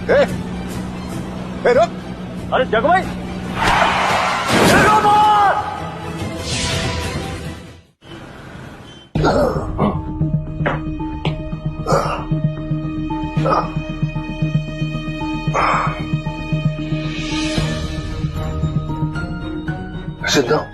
ए, रुक। अरे जग भाई, Sit down.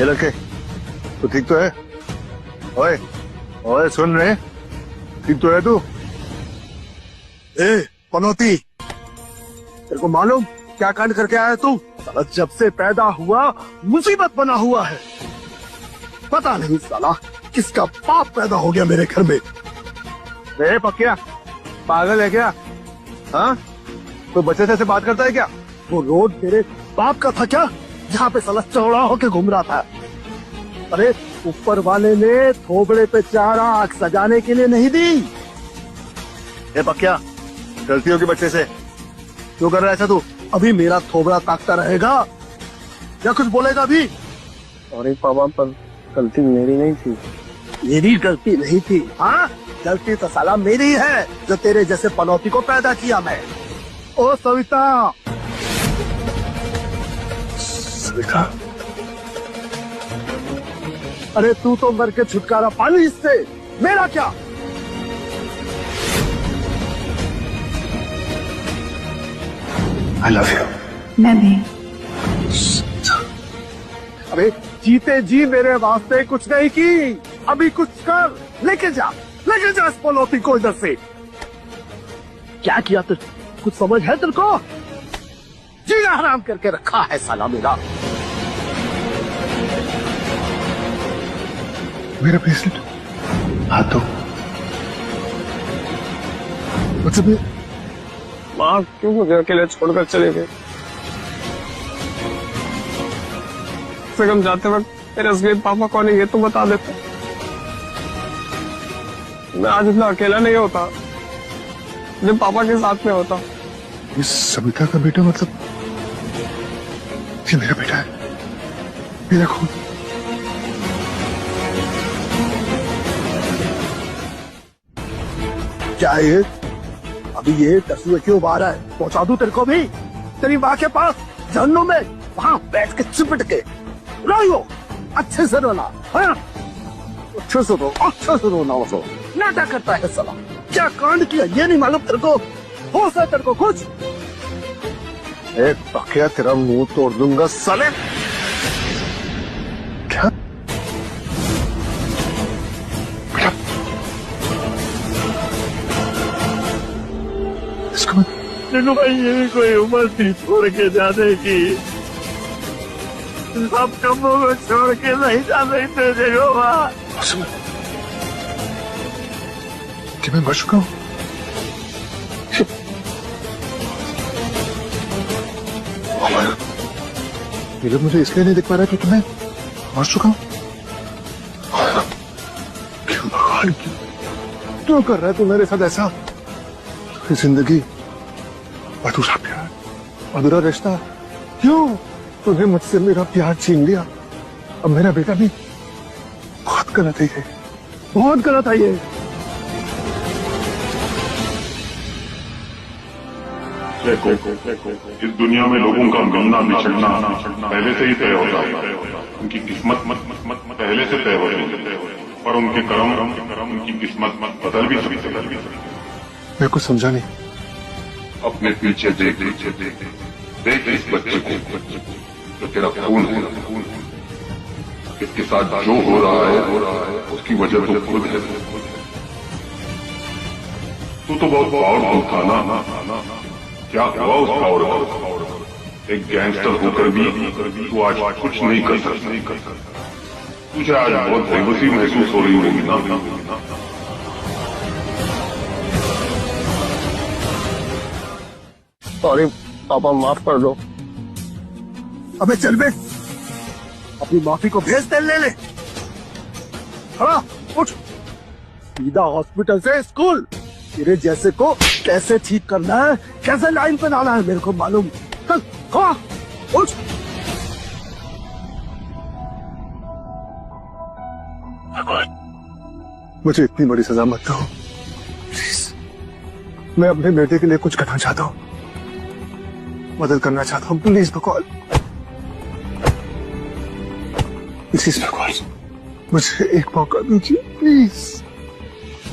लड़के, तू ठीक तो है? ओए, ओए सुन रहे? ठीक तो है तू? ए, पनौती, तेरे को मालूम क्या कांड करके आया तू? साला जब से पैदा हुआ मुसीबत बना हुआ है। पता नहीं साला किसका पाप पैदा हो गया मेरे घर में। ए पक्या, पागल है क्या? हाँ, तो बच्चे से बात करता है क्या? वो रोड तेरे बाप का था क्या, जहाँ पे साला चौड़ा होके घूम रहा था? अरे ऊपर वाले ने थोबड़े पे 4 आंख सजाने के लिए नहीं दी। ए पक्या, गलती होगी बच्चे से, क्यों कर रहा है ऐसा तू? अभी मेरा थोबड़ा ताकता रहेगा या कुछ बोलेगा अभी? अरे पापा, पर गलती मेरी नहीं थी। मेरी गलती नहीं थी? हाँ, गलती तो साला मेरी है जो तेरे जैसे पनौती को पैदा किया मैं। ओ सविता, सविता, अरे तू तो मर के छुटकारा पा ली इससे, मेरा क्या? I love you. मैं भी। अरे जीते जी मेरे वास्ते कुछ नहीं की, अभी कुछ कर, लेके जा इस पनौती को इधर से। क्या किया तू? कुछ समझ है तेरे को? जीना हराम करके रखा है साला मेरा ब्रेसलेट। हाँ तो मतलब माँ क्यों मुझे अकेले छोड़कर चले गए? हम जाते वक्त मेरे असली पापा कौन है ये तो बता देते, मैं आज इतना अकेला नहीं होता जब पापा के साथ में होता। ये सविता का बेटा मतलब ये मेरा बेटा है, मेरा खून। क्या है ये? अभी ये टसुए क्यों बाहर है? पहुंचा दूं तेरे को भी तेरी माँ के पास जहन्नुम में, वहां बैठ के चिपट के रोइयो। अच्छे से रोना, हाँ? अच्छे से रो, अच्छे से रोना। वो नाटक करता है साला। क्या कांड किया ये नहीं मालूम तेरे को? होश है तेरे को कुछ? एक पकिया तेरा मुंह तोड़ दूंगा साले। क्या? इसको देखो भाई, ये भी कोई उम्र थी छोड़ के जाने की। सब कमों को छोड़ के नहीं जाने थे। देखो माँ, कि मैं मर चुका हूँ। ये लोग मुझे इसलिए नहीं दिख पा रहा है क्योंकि मैं मर चुका हूँ। क्यों भगवान, क्यों कर रहा है तू मेरे साथ ऐसा? जिंदगी, अधूरा प्यार, अधूरा रिश्ता, क्यों तूने मुझसे मेरा प्यार छीन लिया? अब मेरा बेटा भी। बहुत गलत है ये, बहुत गलत है ये। इस दुनिया में लोगों का मिलना बिछड़ना पहले से ही तय होता है। उनकी किस्मत पहले से तय होती है, पर उनके कर्म उनकी किस्मत बदल भी सकते हैं। मैं कुछ समझा नहीं। अपने पीछे देख इस बच्चे को जो तेरा खून है। इसके साथ जो हो रहा है उसकी वजह तो खुद है। तू तो बहुत पावरफुल था ना, क्या हुआ उस पावर का? एक गैंगस्टर होकर भी तू आज कुछ नहीं कर सकता। तुझे आज बहुत बेबसी महसूस हो रही होगी ना? सॉरी पापा, माफ कर दो। अबे चल बे, अपनी माफी को भेज दे। ले खड़ा उठ, सीधा हॉस्पिटल से स्कूल। तेरे जैसे को कैसे ठीक करना है, कैसे लाइन पे लाना है मेरे को मालूम। चल खा उठ। भगवान मुझे इतनी बड़ी सजा मत दो प्लीज। मैं अपने बेटे के लिए कुछ करना चाहता हूँ, मदद करना चाहता हूँ। प्लीज भगवान, प्लीज भगवान मुझे एक मौका दीजिए प्लीज।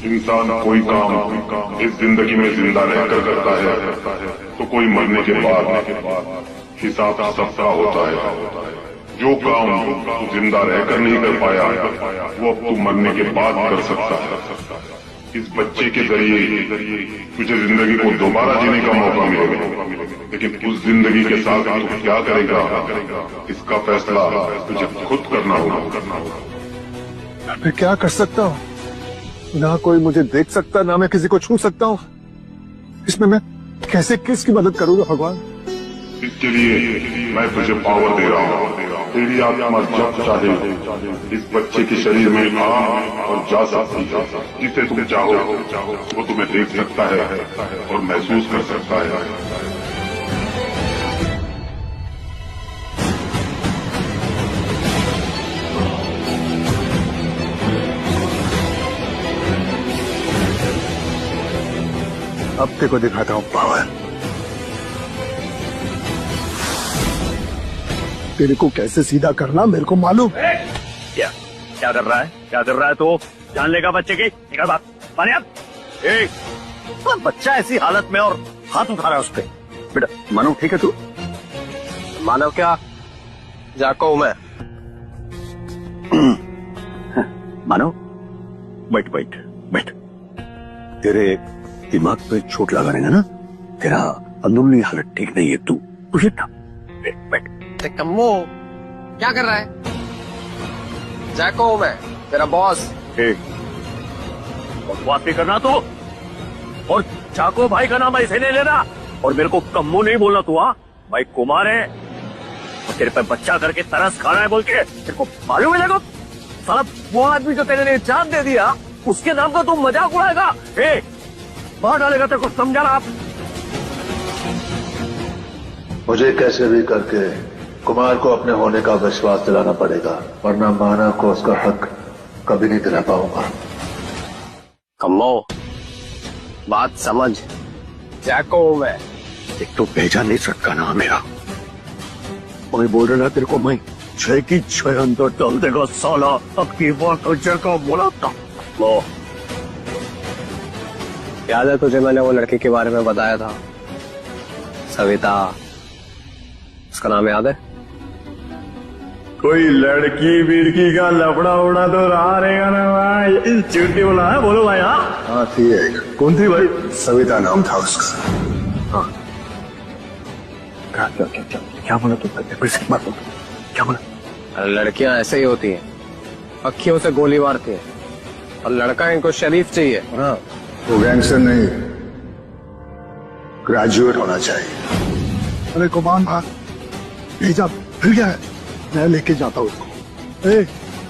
इंसान कोई काम इस जिंदगी में जिंदा रहकर करता है तो कोई मरने के बाद हिसाब सबका होता है। जो काम तू जिंदा रहकर नहीं कर पाया वो अब तू मरने के बाद कर सकता है। इस बच्चे के जरिए तुझे जिंदगी को दोबारा जीने का मौका मिलेगा, लेकिन उस जिंदगी के साथ तू क्या करेगा इसका फैसला तुझे खुद करना होगा। मैं क्या कर सकता हूँ? ना कोई मुझे देख सकता, ना मैं किसी को छू सकता हूँ। इसमें मैं कैसे किसकी मदद करूंगा भगवान? इसके लिए मैं तुझे पावर दे रहा हूँ। तेरी आत्मा जब चाहे इस बच्चे के शरीर में आ और जा सकती है। जिसे तुम चाहो वो तुम्हें देख सकता है और महसूस कर सकता है। अब तेरे को दिखाता हूँ पावर। तेरे को कैसे सीधा करना मेरे को मालूम। क्या क्या कर रहा है? क्या कर रहा है? तो जान लेगा बच्चे की। निकल बात माने अब। बच्चा ऐसी हालत में और हाथ उठा रहा है उस पे। बेटा मानो ठीक है तू? मानव क्या, जाको हूं मैं। मानो बैठ बैठ बैठ। तेरे दिमाग पे चोट लगा रहेगा ना, तेरा अंदरूनी हालत ठीक नहीं है। तू तुझे बैठ बैठ। कम्मो क्या कर रहा है? जैको हूं मैं, तेरा बॉस। बकवास नहीं करना तू, और चाको भाई का नाम ऐसे नहीं लेना, और मेरे को कम्मो नहीं बोलना तू। हाँ भाई कुमार है, तेरे पे बच्चा करके तरस खाना है बोल के तेरे को मालूम है? लगो साला वो आदमी जो तेरे लिए जान दे दिया उसके नाम का तू मजाक उड़ाएगा। बाहर डालेगा तेरे को, समझा ना? आप मुझे कैसे भी करके कुमार को अपने होने का विश्वास दिलाना पड़ेगा, वरना माना को उसका हक कभी नहीं दिला पाऊंगा। कम्मो बात समझ, जैको हूं मैं। एक तो भेजा नहीं सकता ना मेरा, मैं बोल रहा तेरे को, मैं 6 की 6 अंदर डाल देगा साला। अब की बात जगह बोला था वो याद है तुझे? मैंने वो लड़की के बारे में बताया था, सविता, उसका नाम याद है? कोई लड़की बिड़की का लफड़ा उड़ा तो रहा रहेगा ना भाई। चुट्टी बोला है, बोलो भाई। हाँ थी एक। कौन थी भाई? सविता नाम था उसका। हाँ क्या बोला तू? क्या बोला? लड़कियां ऐसे ही होती हैं, अखियों से गोली मारती हैं, और लड़का इनको शरीफ चाहिए। हाँ वो गैंगस्टर नहीं, ग्रेजुएट होना चाहिए। अरे कुमान भाग, भेजा फिर गया है, मैं लेके जाता हूँ उसको।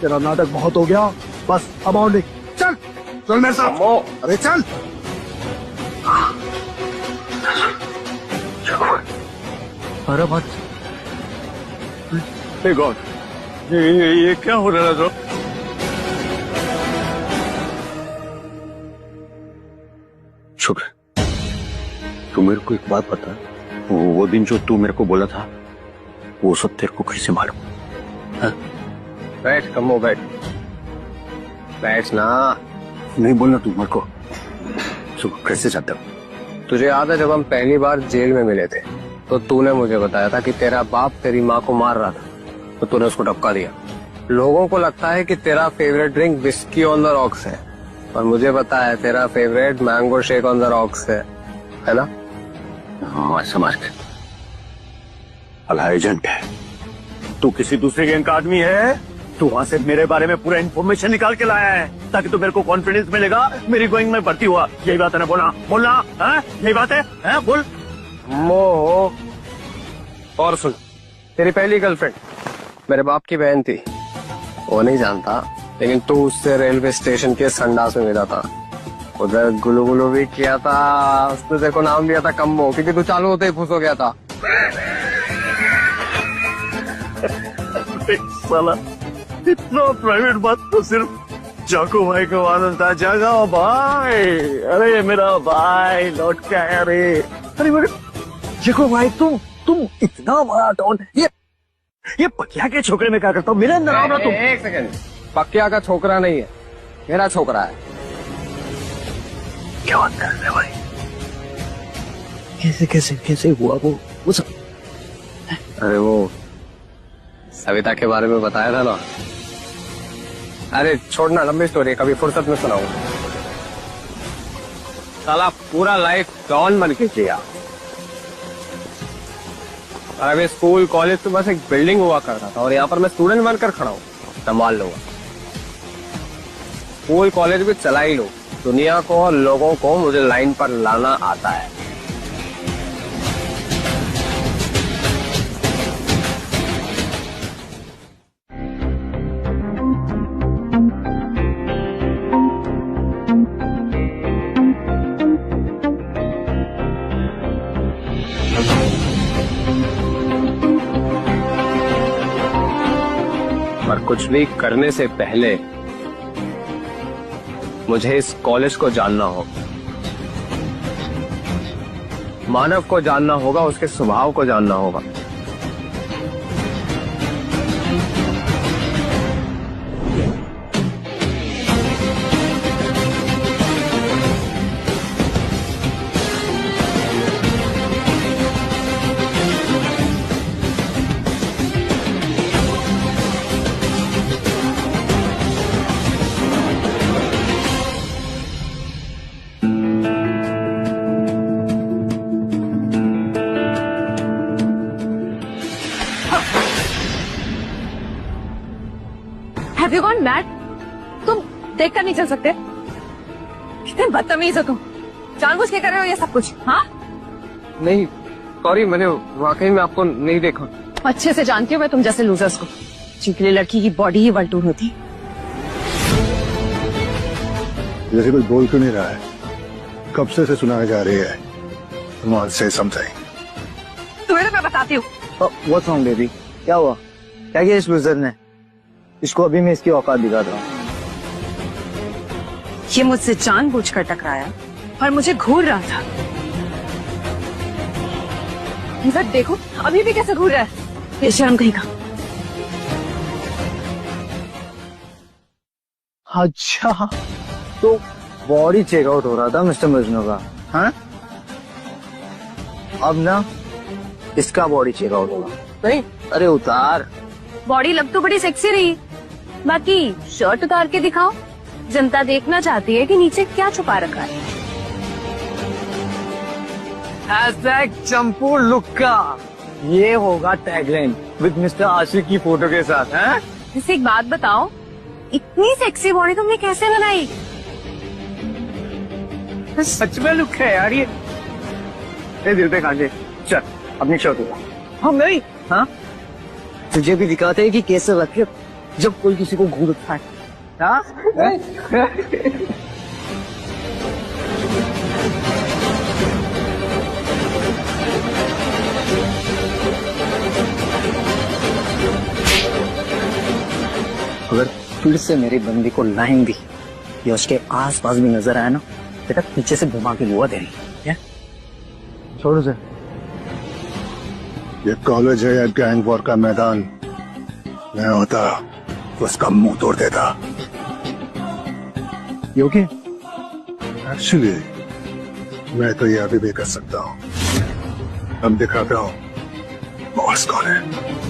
तेरा नाटक बहुत हो गया, बस अब और नहीं। चल चल मेरे साथ। अरे चल। अरे बात गॉड, ये क्या हो रहा है? शुक्र तू मेरे को एक बात बता, वो दिन जो तू मेरे को बोला था वो सब तेरे को कैसे मालूम? बैठ कम्मो, बैठ बैठ ना। नहीं बोलना तू मेरे को। शुक्र कैसे जाता हूँ? तुझे याद है जब हम पहली बार जेल में मिले थे तो तूने मुझे बताया था कि तेरा बाप तेरी माँ को मार रहा था, तो तूने उसको धक्का दिया। लोगों को लगता है कि तेरा favourite drink whisky on the rocks है, और मुझे पता है तेरा favourite mango shake on the rocks है ना? हाँ समझ गया। अला एजेंट है तू, किसी दूसरे गैंग का आदमी है। तू वहां से मेरे बारे में पूरा इन्फॉर्मेशन निकाल के लाया है ताकि तू मेरे को कॉन्फिडेंस मिलेगा, मेरी गोइंग में भर्ती हुआ। यही बात है ना? बोलना बोलना है? यही बात है बोल। मोह। और सुन, तेरी पहली गर्लफ्रेंड मेरे बाप की बहन थी, वो नहीं जानता, लेकिन तू उससे रेलवे स्टेशन के संडास में मिला था। उधर गुलू गुलू भी किया था, उसने तेरे को नाम दिया था कम्बो, क्योंकि तू चालू होते ही खुश हो गया था। साला इतना प्राइवेट बात तो सिर्फ चाको भाई को मालूम था। जागा भाई, अरे मेरा भाई लौट के आया रे। अरे मेरे चाको भाई, तुम इतना बड़ा टॉन, ये पकिया के छोकरे में क्या करता हूँ? मेरे अंदर आओ ना तुम। एक सेकंड, पकिया का छोकरा नहीं है, मेरा छोकरा है। क्या बात कर रहे भाई? कैसे कैसे कैसे हुआ वो सब? अरे वो सविता के बारे में बताया था ना। अरे छोड़ना, लंबी स्टोरी, कभी फुर्सत में सुनाऊं। साला पूरा लाइफ डॉन बन के जिया, और अभी स्कूल कॉलेज तो बस एक बिल्डिंग हुआ करता था, और यहाँ पर मैं स्टूडेंट बनकर खड़ा हूँ। संभाल लूंगा, स्कूल कॉलेज भी चला ही लो, दुनिया को और लोगों को मुझे लाइन पर लाना आता है। पर कुछ भी करने से पहले मुझे इस कॉलेज को जानना होगा, मानव को जानना होगा, उसके स्वभाव को जानना होगा। Have you gone mad? तुम देख कर नहीं चल सकते? कितने बदतमीज हो तुम, जानबूझ के कर रहे हो ये सब कुछ? हाँ, नहीं सॉरी, मैंने वाकई में आपको नहीं देखा। अच्छे से जानती हूँ मैं तुम जैसे लूजर्स को, जिनके लिए लड़की की बॉडी ही वल्टूर होती। जैसे कोई बोल क्यों नहीं रहा है? कब से सुनाई जा रही है? तुम से समझाई। तुम्हें तो मैं बताती हूँ। What's wrong, baby? क्या हुआ? क्या किया इस लूजर ने? इसको अभी मैं इसकी औकात दिखाता हूँ। ये मुझसे जानबूझकर टकराया और मुझे घूर रहा था। इनफैक्ट देखो अभी भी कैसे घूर रहा है, बेशर्म कहीं का। अच्छा, तो बॉडी चेकआउट हो रहा था मिस्टर मजनू का, हाँ? अब ना इसका बॉडी चेकआउट होगा। नहीं, अरे उतार। बॉडी लग तो बड़ी सेक्सी रही, बाकी शर्ट उतार के दिखाओ, जनता देखना चाहती है कि नीचे क्या छुपा रखा है। चंपू लुक का ये होगा टैगलाइन विद मिस्टर आशिक की फोटो के साथ, हैं? जैसे एक बात बताओ, इतनी सेक्सी बॉडी तुमने कैसे बनाई? सच में लुक है यार ये। दिल पे कांटे, चल अपनी शर्ट उतार। हाँ नहीं, हाँ तुझे भी दिखाते हैं कि कैसे लगते जब कोई किसी को घूरता है। हाँ? अगर फिर से मेरी बंदी को लाइन दी या उसके आस पास भी नजर आया ना, बेटा पीछे से घुमा के बुआ दे रही है। छोड़ो सर, ये कॉलेज है या गैंग वॉर का मैदान? मैं होता तो उसका मुंह तोड़ देता। ये ओके? एक्चुअली मैं तो ये अभी भी कर सकता हूँ। अब दिखाता हूँ बॉस कौन है।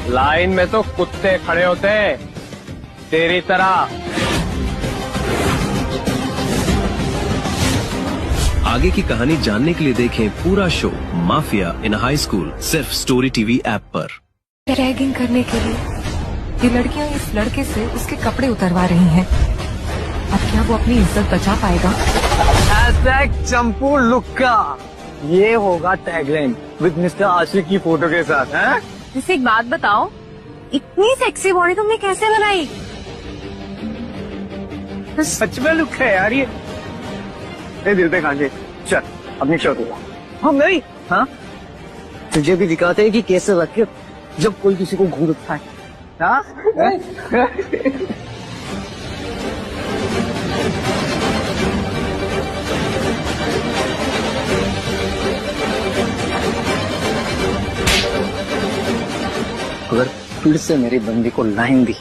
लाइन में तो कुत्ते खड़े होते हैं तेरी तरह। आगे की कहानी जानने के लिए देखें पूरा शो माफिया इन हाई स्कूल सिर्फ स्टोरी टीवी ऐप पर। रैगिंग करने के लिए ये लड़कियां इस लड़के से उसके कपड़े उतरवा रही हैं। अब क्या वो अपनी इज्जत बचा पाएगा? चंपू लुक्का, ये होगा टैगलाइन विद मिस्टर आशिक की फोटो के साथ। हैं? जैसे एक बात बताओ, इतनी सेक्सी बॉडी तुमने कैसे बनाई? सच में लुक है यार ये। दिल पे खांचे, चल अपनी शर्ट उतार। हम नहीं, हाँ तुझे भी दिखाते हैं कि कैसे रखे जब कोई किसी को घूरता है। हाँ अगर फिर से मेरी बंदी को लाइन दी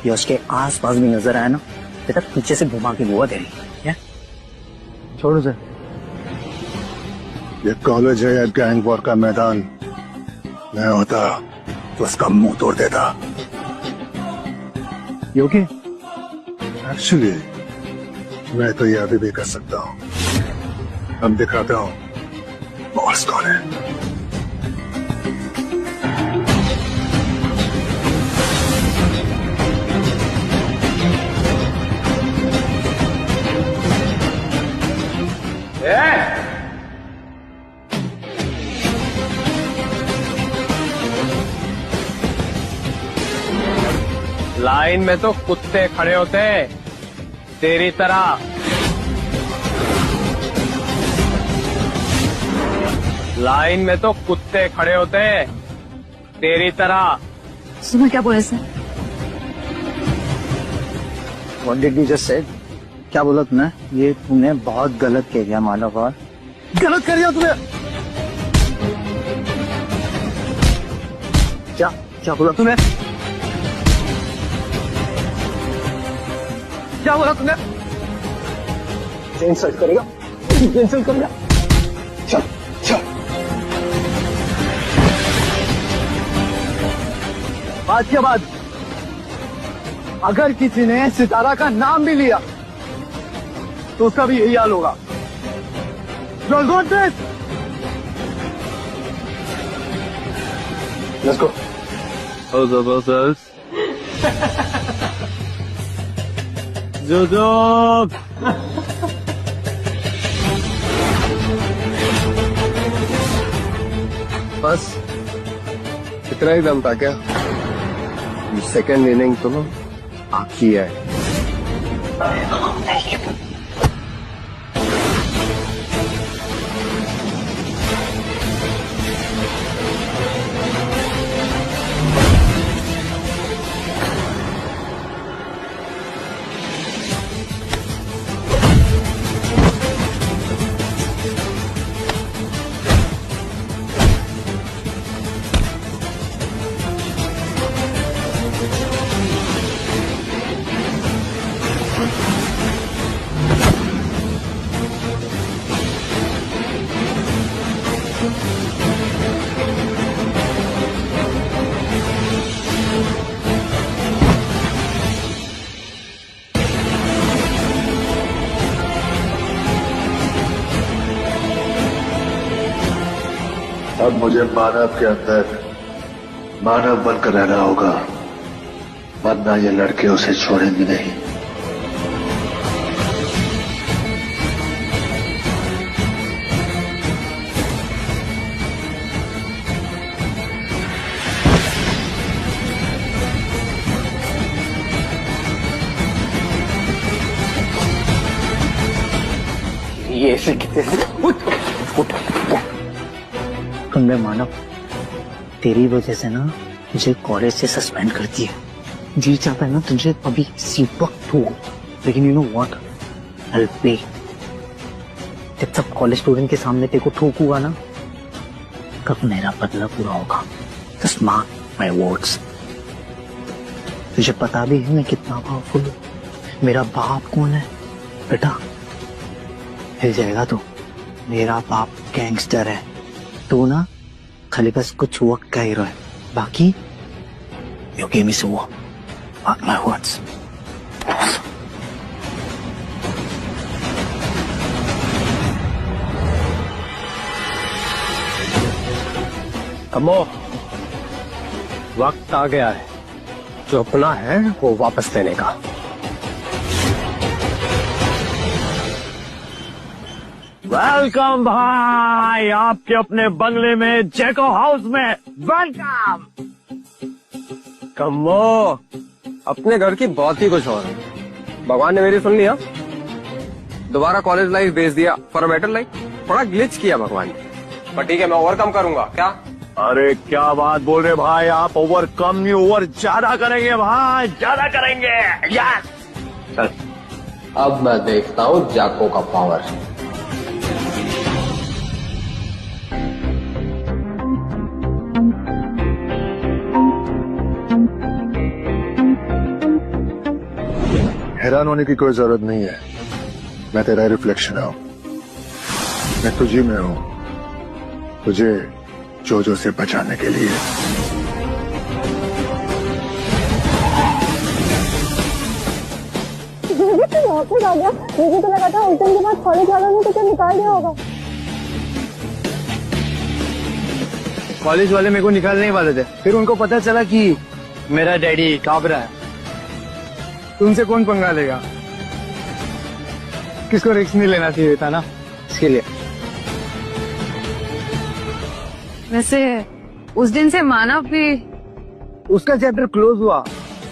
या उसके आस पास भी नजर आया ना, बेटा पीछे से घुमा के बुआ दे रही है। छोड़ो सर। ये कॉलेज है या गैंग वॉर का मैदान? मैं होता तो उसका मुंह तोड़ देता। ये ओके? एक्चुअली मैं तो ये अभी भी कर सकता हूँ। हम दिखाता हूँ बॉस कौन है। लाइन में तो कुत्ते खड़े होते हैं तेरी तरह। लाइन में तो कुत्ते खड़े होते हैं तेरी तरह। सुनो क्या बोले sir? What did you just say? क्या बोला तूने? ये तूने बहुत गलत कह दिया मानव। और गलत कर दिया तूने। क्या क्या बोला तूने? क्या बोला तूने? इंसल्ट करेगा? इंसल्ट करेगा? चल चल। बात क्या बात, अगर किसी ने सितारा का नाम भी लिया तो उसका भी यही हाल होगा। Let's go. Oh, जबरदस्त। जो बस इतना ही दम था क्या? सेकेंड इनिंग तो बाकी है। अब मुझे मानव के अंदर मानव बनकर रहना होगा, वरना ये लड़के उसे छोड़ेंगे नहीं। ये ऐसे तुमने मानव, तेरी वजह से ना मुझे कॉलेज से सस्पेंड कर दिया। जी चाहता है ना तुझे अभी इसी वक्त हो, लेकिन यू नो व्हाट, आई पे। जब सब कॉलेज स्टूडेंट के सामने तेरे को ठोकूंगा ना, कब मेरा बदला पूरा होगा। Just mark my words. तुझे पता भी है मैं कितना पावरफुल हूँ। मेरा बाप कौन है बेटा? हिल जाएगा तू। मेरा बाप गैंगस्टर है। तू ना खाली बस कुछ वक्त का हीरो है, बाकी you game is over. Mark my words. कमो, वक्त आ गया है जो अपना है वो वापस लेने का। वेलकम भाई, आपके अपने बंगले में, जैको हाउस में वेलकम। कम्मो, अपने घर की बात ही कुछ और है। भगवान ने मेरी सुन लिया, दोबारा कॉलेज लाइफ भेज दिया फॉर अ बेटर लाइफ। थोड़ा ग्लिच किया भगवान ने, पर ठीक है, मैं ओवरकम करूंगा। क्या? अरे क्या बात बोल रहे भाई, आप ओवर कम नहीं, ओवर ज्यादा करेंगे भाई, ज्यादा करेंगे। यस। चल, अब मैं देखता हूँ जाको का पावर। हैरान होने की कोई जरूरत नहीं है, मैं तेरा रिफ्लेक्शन हूं। मैं तुझी में हूं, तुझे जोजो से बचाने के लिए। वापस आ गया। मुझे तो लगा था उस दिन के बाद कॉलेज वालों ने तुझे निकाल दिया होगा। कॉलेज वाले मेरे को निकालने ही वाले थे, फिर उनको पता चला कि मेरा डैडी काबरा है। तुमसे कौन पंगा लेगा? किसको रिस्क नहीं लेना चाहिए था ना, इसके लिए। वैसे उस दिन से मानव भी, उसका चैप्टर क्लोज हुआ,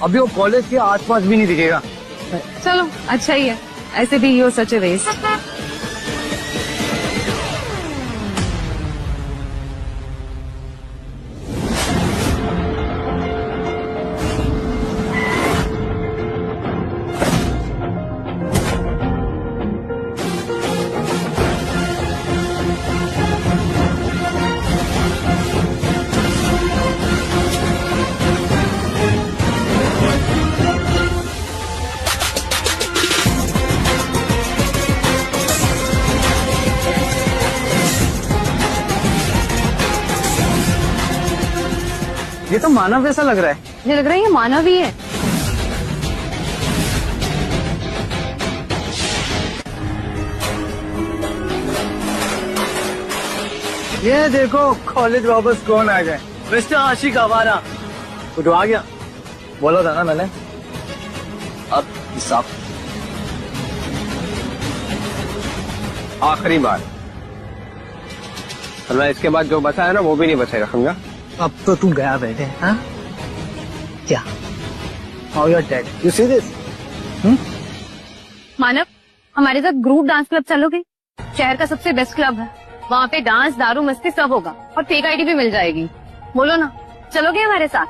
अभी वो कॉलेज के आसपास भी नहीं दिखेगा। चलो अच्छा ही है, ऐसे भी यू सच ए वेस्ट। ये तो मानव जैसा लग रहा है। मुझे लग रहा है ये मानव ही है। ये देखो कॉलेज वापस कौन आ गए, मिस्टर आशिक आवारा। उठवा गया, बोला था ना मैंने। अब हिसाब आखिरी बार, वरना इसके बाद जो बचा है ना वो भी नहीं बचेगा, समझा? अब तो तुम गया बैठे, हाँ? क्या? How you're dead? You see this? मानव, हमारे साथ ग्रुप डांस क्लब चलोगे? शहर का सबसे बेस्ट क्लब है, वहाँ पे डांस, दारू, मस्ती सब होगा और फेक आईडी भी मिल जाएगी। बोलो ना, चलोगे हमारे साथ?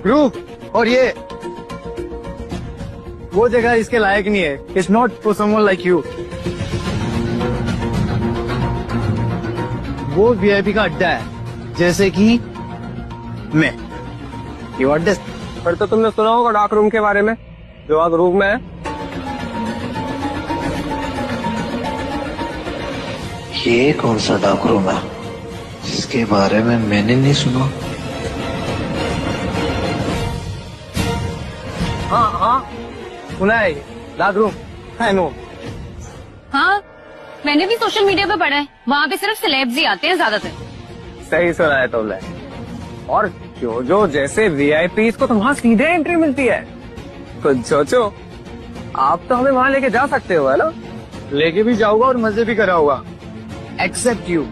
ग्रुप और ये वो जगह इसके लायक नहीं है। It's not for someone like you. वो वीआईपी का अड्डा है, जैसे कि मैं। You understand? पर तो तुमने सुना होगा डार्क रूम के बारे में, जो आज रूम में है। ये कौन सा डार्क रूम है जिसके बारे में मैंने नहीं सुना? हाँ सुना है, डार्क रूम। I know. हाँ, मैंने भी सोशल मीडिया पे पढ़ा है, वहाँ पे सिर्फ सेलेब्स ही आते हैं ज्यादातर। सही सुना है तुमने। और जो जैसे वीआईपी को तो वहाँ सीधे एंट्री मिलती है। तो जोजो, आप तो हमें वहाँ लेके जा सकते हो, है ना? लेके भी जाऊंगा और मजे भी कराऊंगा, एक्सेप्ट यू।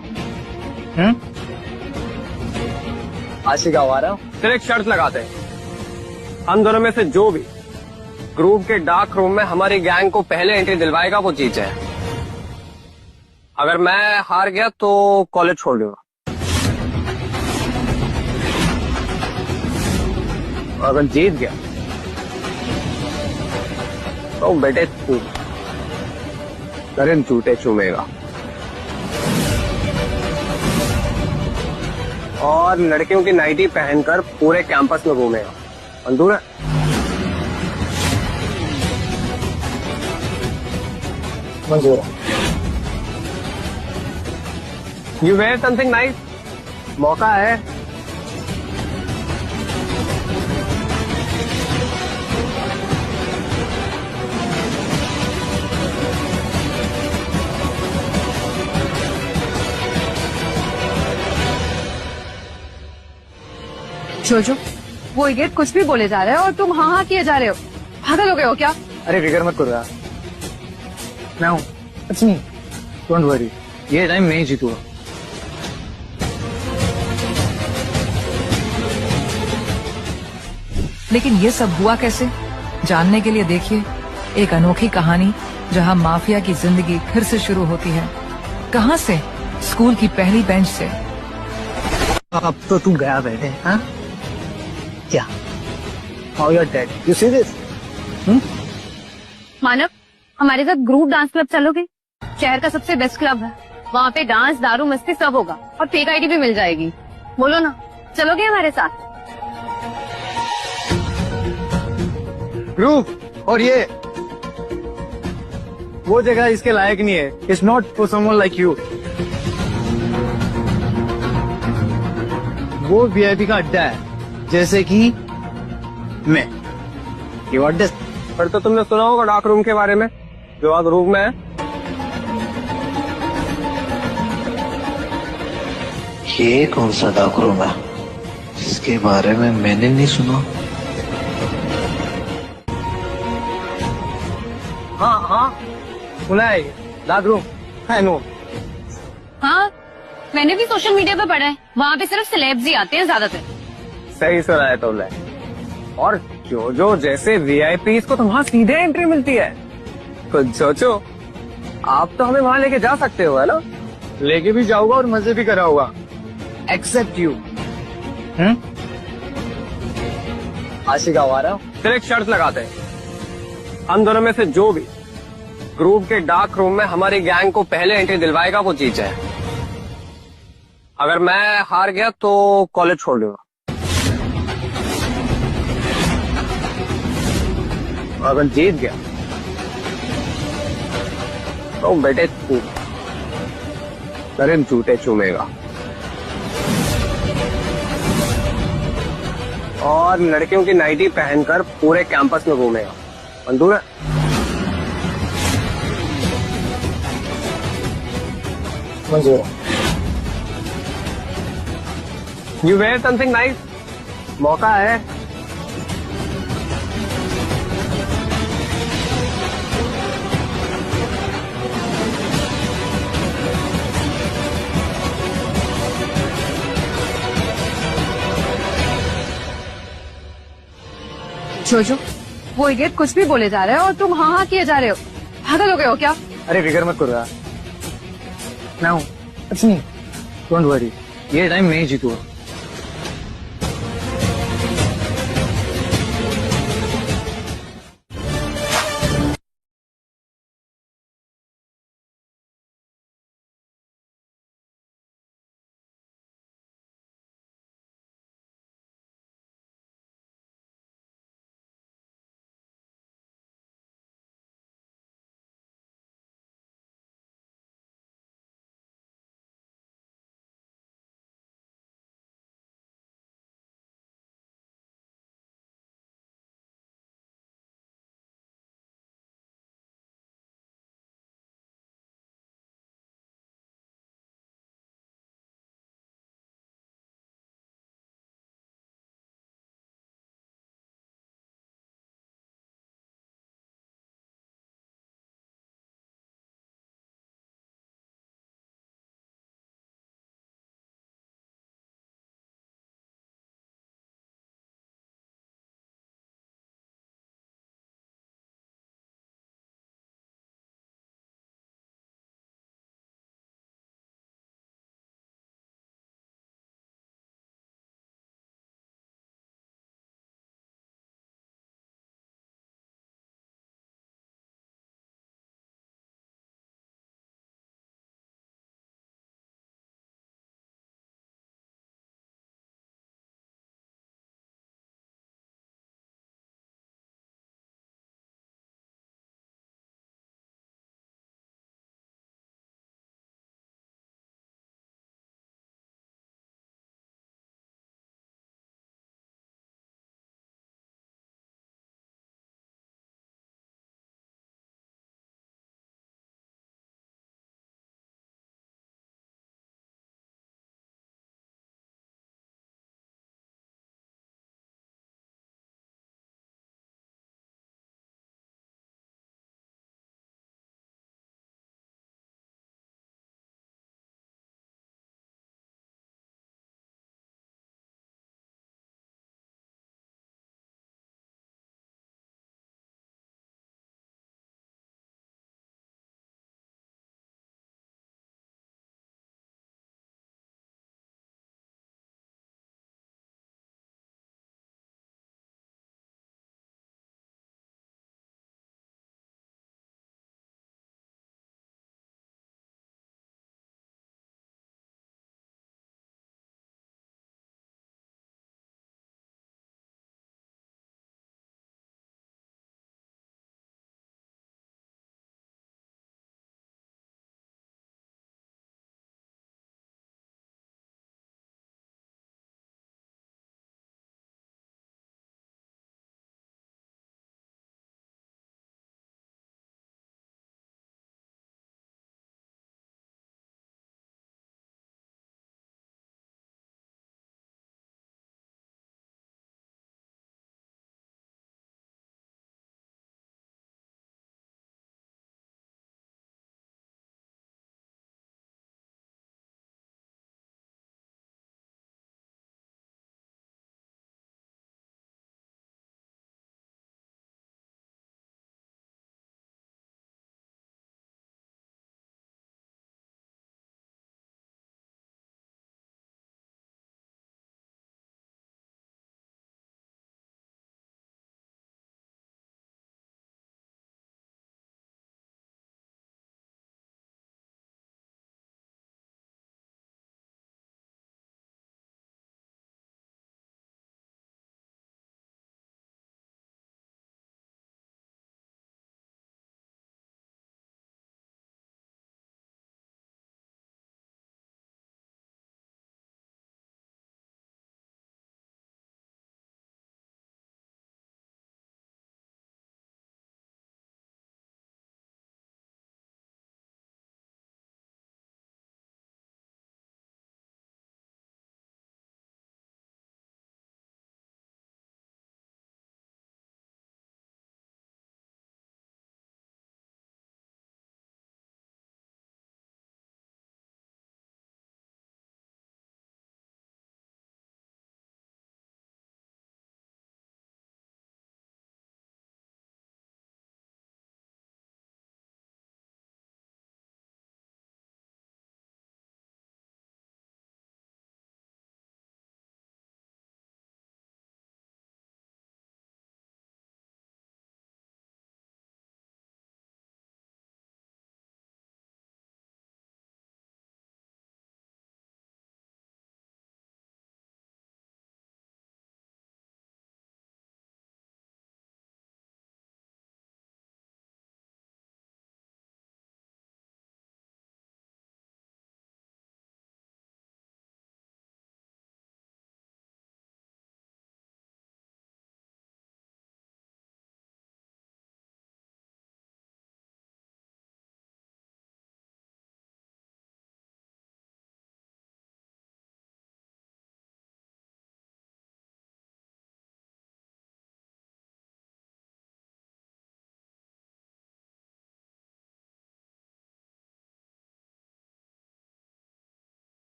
आशिक आवारा। फिर एक शर्त लगाते हैं, हम दोनों में से जो भी ग्रुप के डार्क रूम में हमारी गैंग को पहले एंट्री दिलवाएगा वो जीत जाए। अगर मैं हार गया तो कॉलेज छोड़ दूंगा। अगर जीत गया तो बेटे तू करें जूते चूमेगा और लड़कियों की नाइटी पहनकर पूरे कैंपस में घूमेगा। मंजूर है? मंजूर है। You wear something nice? मौका है। जोजो, वो इडियट कुछ भी बोले जा रहे हो और तुम हाँ हाँ किए जा रहे हो। पागल हो गए हो क्या? अरे फिक्र मत करो यार, मैं हूँ। इट्स मी, डोंट वरी, ये टाइम मैं ही जीतूंगा। लेकिन ये सब हुआ कैसे, जानने के लिए देखिए एक अनोखी कहानी जहां माफिया की जिंदगी फिर से शुरू होती है। कहां से? स्कूल की पहली बेंच से। अब तो तू गया बैठे, हाँ? क्या? How you are dead, you see this? Manav, हमारे साथ ग्रुप डांस क्लब चलोगे? शहर का सबसे बेस्ट क्लब है। वहाँ पे डांस, दारू, मस्ती सब होगा और फेक आईडी भी मिल जाएगी। बोलो ना, चलोगे हमारे साथ? ग्रुप और ये वो जगह इसके लायक नहीं है। It's not for someone like you. वो वीआईपी का अड्डा है, जैसे कि मैं। You are this. पर तो तुमने सुना होगा डार्क रूम के बारे में, जो आज रूम में है। ये कौन सा डार्क रूम है जिसके बारे में मैंने नहीं सुना? हाँ हाँ, सुना है डार्क रूम, आई नो। हाँ, मैंने भी सोशल मीडिया पे पढ़ा है। वहाँ पे सिर्फ सेलेब्स ही आते हैं ज्यादातर। सही सुना है तुमने। और जो जैसे वीआईपी को तो वहाँ सीधे एंट्री मिलती है। तो सोचो, आप तो हमें वहाँ लेके जा सकते हो, है ना? लेके भी जाऊंगा और मजे भी कराऊंगा, एक्सेप्ट यू। आशिक आवारा। फिर एक शर्त लगाते हैं, हम दोनों में से जो भी ग्रुप के डार्क रूम में हमारी गैंग को पहले एंट्री दिलवाएगा वो जीत जाए। अगर मैं हार गया तो कॉलेज छोड़ दूंगा। अगर जीत गया तो बेटे तू तेरे जूते चूमेगा और लड़कियों की नाइटी पहनकर पूरे कैंपस में घूमेगा। मंजूर है? मंजूर। यू वेयर समथिंग नाइस, मौका है। जोजो, वो इडियट कुछ भी बोले जा रहे हो और तुम हाँ हाँ किए जा रहे हो। पागल हो गए हो क्या? अरे फिक्र मत करो यार, मैं हूँ। इट्स मी, डोंट वरी, ये टाइम मैं ही जीतूंगा।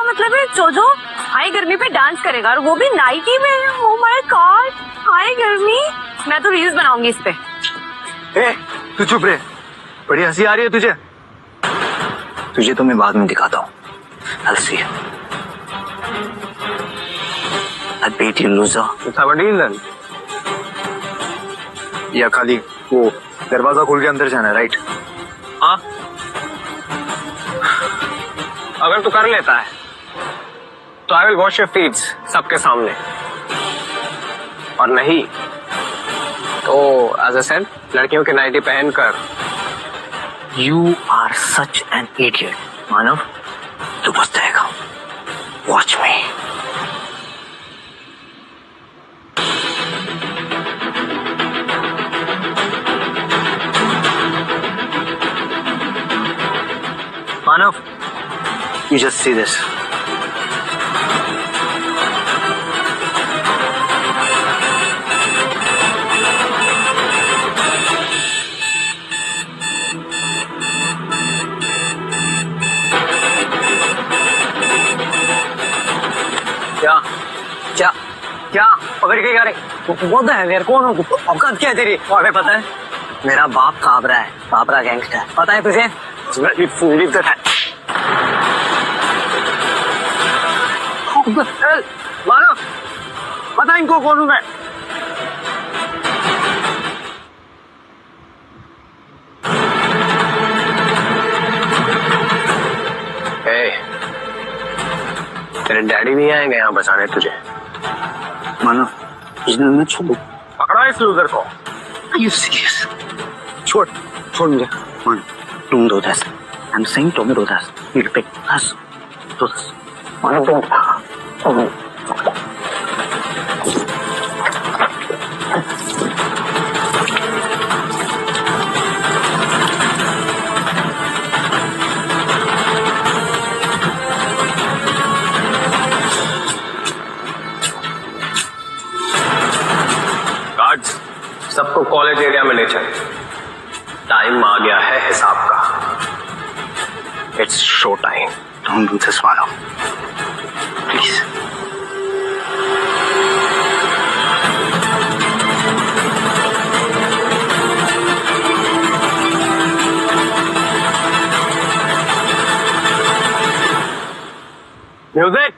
मतलब है जोजो हाई गर्मी पे डांस करेगा और वो भी नाइटी में? ओह माय गॉड, हाई गर्मी। मैं तो रील्स बनाऊंगी इस पे। तू चुप रहे, बड़ी हंसी आ रही है तुझे। तुझे तो मैं बाद में दिखाता हूँ। I'll see you. I beat you, loser. Deal या खाली वो दरवाजा खोल के अंदर जाना है, राइट? हाँ, अगर तू कर लेता है तो I will wash your feets सबके सामने, और नहीं तो एज अ सेड लड़कियों के नाइटी पहनकर। You are such an idiot, मानव। तू बच जाएगा। Watch me. Manav, you just see this. क्या क्या क्या पकड़ के क्या रे? वो है यार, कौन हो तू? औकात क्या है तेरी? और पता है मेरा बाप काबरा है, काबरा गैंगस्टर। पता है तुझे? मानो पता इनको कौन हूं मैं? तेरे डैडी नहीं आएंगे यहाँ बचाने तुझे। मानो इसने मैं छोड़। पकड़ा इस लूजर को। Are you serious? छोड़ छोड़ मुझे। मान तुम दो दस। I'm saying तुम दो दस। मेरे पे दस दो दस। मानो तुम सबको कॉलेज एरिया में ले चल। टाइम आ गया है हिसाब का। It's show time. Don't do this, Manav. Please. Music.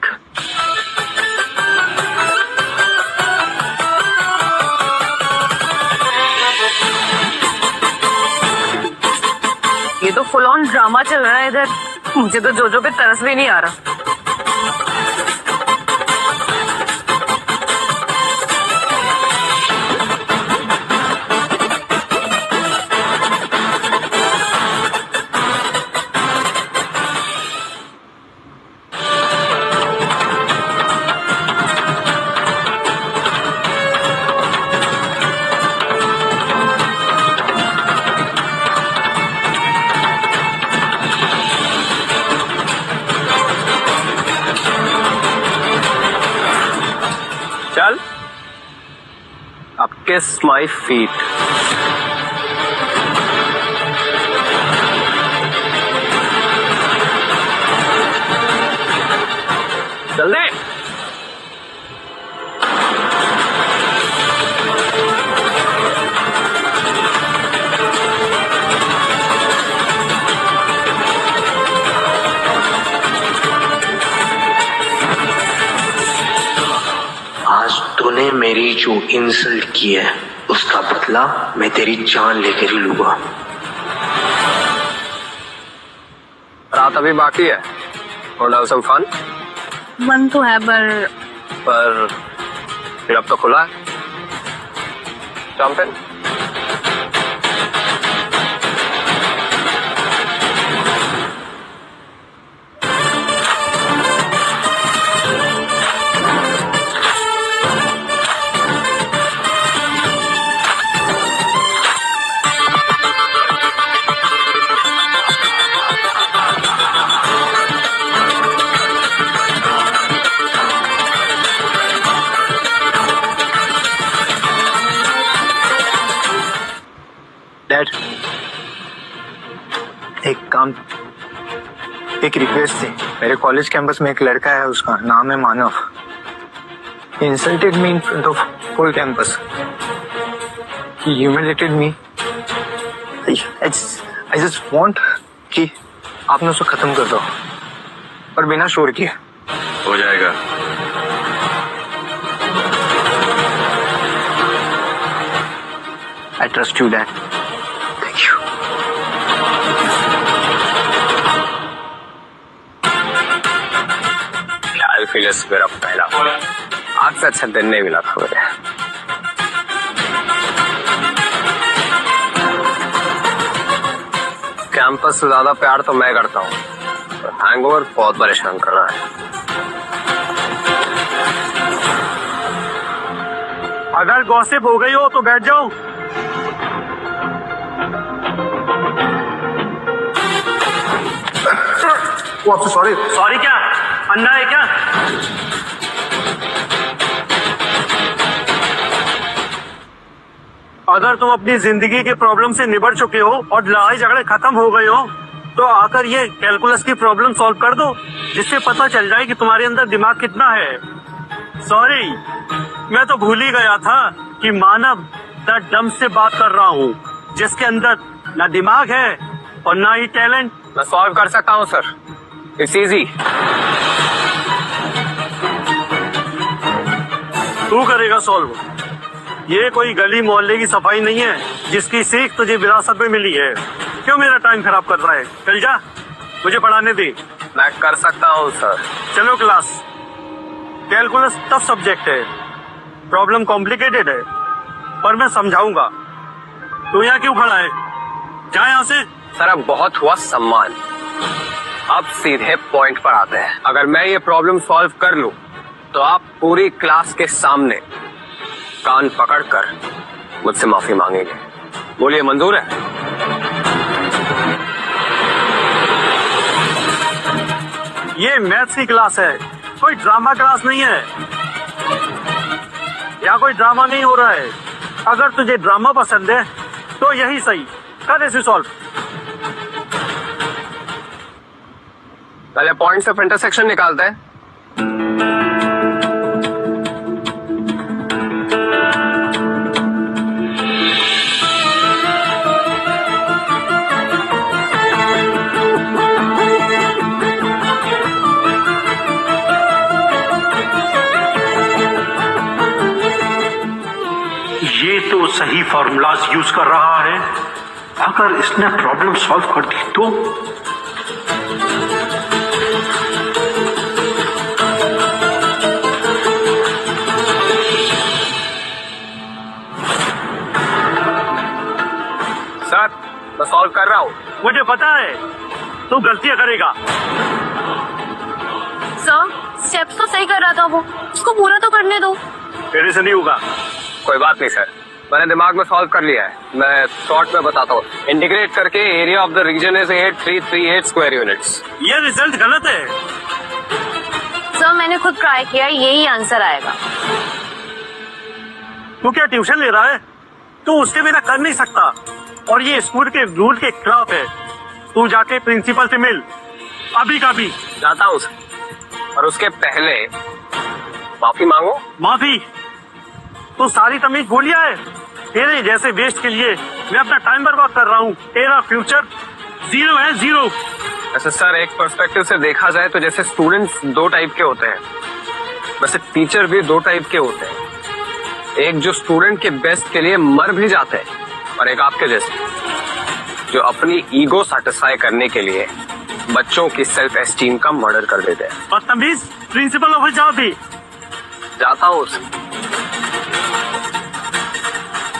ये तो फुल ऑन ड्रामा चल रहा है इधर। मुझे तो जोजो पे तरस भी नहीं आ रहा। चल अब किस माई फीट। चल दे। आज तूने मेरी जो इंसल्ट की है उसका बदला मैं तेरी जान लेकर ही लूंगा। रात अभी बाकी है। और सम फन। मन तो है पर फिर अब तो खुला है। Jump in. डैड, एक काम, एक रिक्वेस्ट थी। मेरे कॉलेज कैंपस में एक लड़का है, उसका नाम है मानव। He insulted me in front of whole campus. He humiliated me. I just want कि आपने उसको खत्म कर दो, और बिना शोर किए। हो जाएगा। I trust you, Dad. Thank you. Phyllis मेरा पहला आज से अच्छा दिन नहीं मिला था मुझे। कैंपस से ज्यादा प्यार तो मैं करता हूँ, और हैंगओवर बहुत परेशान कर रहा है। अगर गॉसिप हो गई हो तो बैठ जाओ। सॉरी। सॉरी क्या? अन्ना है क्या? अगर तुम अपनी जिंदगी की प्रॉब्लम से निबट चुके हो और लड़ाई झगड़े खत्म हो गए हो तो आकर ये कैलकुलस की प्रॉब्लम सॉल्व कर दो, जिससे पता चल जाए कि तुम्हारे अंदर दिमाग कितना है। सॉरी, मैं तो भूल ही गया था कि मानव द डम से बात कर रहा हूँ, जिसके अंदर ना दिमाग है और ना ही टैलेंट। मैं सॉल्व कर सकता हूँ सर, इट्स इजी। तू करेगा सॉल्व? ये कोई गली मोहल्ले की सफाई नहीं है जिसकी सीख तुझे विरासत में मिली है। क्यों मेरा टाइम खराब कर रहा है? चल जा, मुझे पढ़ाने दे। मैं कर सकता हूँ सर। चलो क्लास। कैलकुलस टफ सब्जेक्ट है, प्रॉब्लम कॉम्प्लिकेटेड है, पर मैं समझाऊंगा। तू यहाँ क्यों खड़ा है? जा यहाँ से। सर अब बहुत हुआ सम्मान, अब सीधे पॉइंट पर आते हैं। अगर मैं ये प्रॉब्लम सॉल्व कर लूं तो आप पूरी क्लास के सामने कान पकड़कर मुझसे माफी मांगेंगे। बोलिए, मंजूर है? ये मैथ्स की क्लास है, कोई ड्रामा क्लास नहीं है। यहाँ कोई ड्रामा नहीं हो रहा है। अगर तुझे ड्रामा पसंद है तो यही सही, कर इसे सॉल्व। पहले पॉइंट्स ऑफ इंटरसेक्शन निकालते हैं। ये तो सही फॉर्मूलाज यूज कर रहा है। अगर इसने प्रॉब्लम सॉल्व कर दी तो सर मैं सॉल्व कर रहा हूँ। मुझे पता है तू गलतियां करेगा। सर स्टेप्स तो सही कर रहा था वो, उसको पूरा तो करने दो। तेरे से नहीं होगा। कोई बात नहीं सर, मैंने दिमाग में सॉल्व कर लिया है। मैं शॉर्ट में बताता हूँ। इंटीग्रेट करके area of the region is 8338 square units. ये रिजल्ट गलत है। सर मैंने खुद ट्राई किया, यही आंसर आएगा। तू क्या ट्यूशन ले रहा है? तू उसके बिना कर नहीं सकता, और ये स्कूल के रूल के खिलाफ है। तू जाके प्रिंसिपल से मिल, अभी का भी। जाता हूँ सर, और उसके पहले माफी मांगो। माफी? तू सारी तमीज भूल गया है। तेरे जैसे वेस्ट के लिए मैं अपना टाइम बर्बाद कर रहा हूँ। तेरा फ्यूचर जीरो है, जीरो। ऐसे सर एक पर्सपेक्टिव से देखा जाए तो जैसे स्टूडेंट्स दो टाइप के होते हैं, वैसे टीचर भी दो टाइप के होते हैं। एक जो स्टूडेंट के बेस्ट के लिए मर भी जाते हैं, और एक आपके जैसे जो अपनी ईगो सेटिस्फाई करने के लिए बच्चों की सेल्फ एस्टीम का मर्डर कर देते हैं। बदतमीज, प्रिंसिपल ऑफिस जाओ भी। जाता हूँ।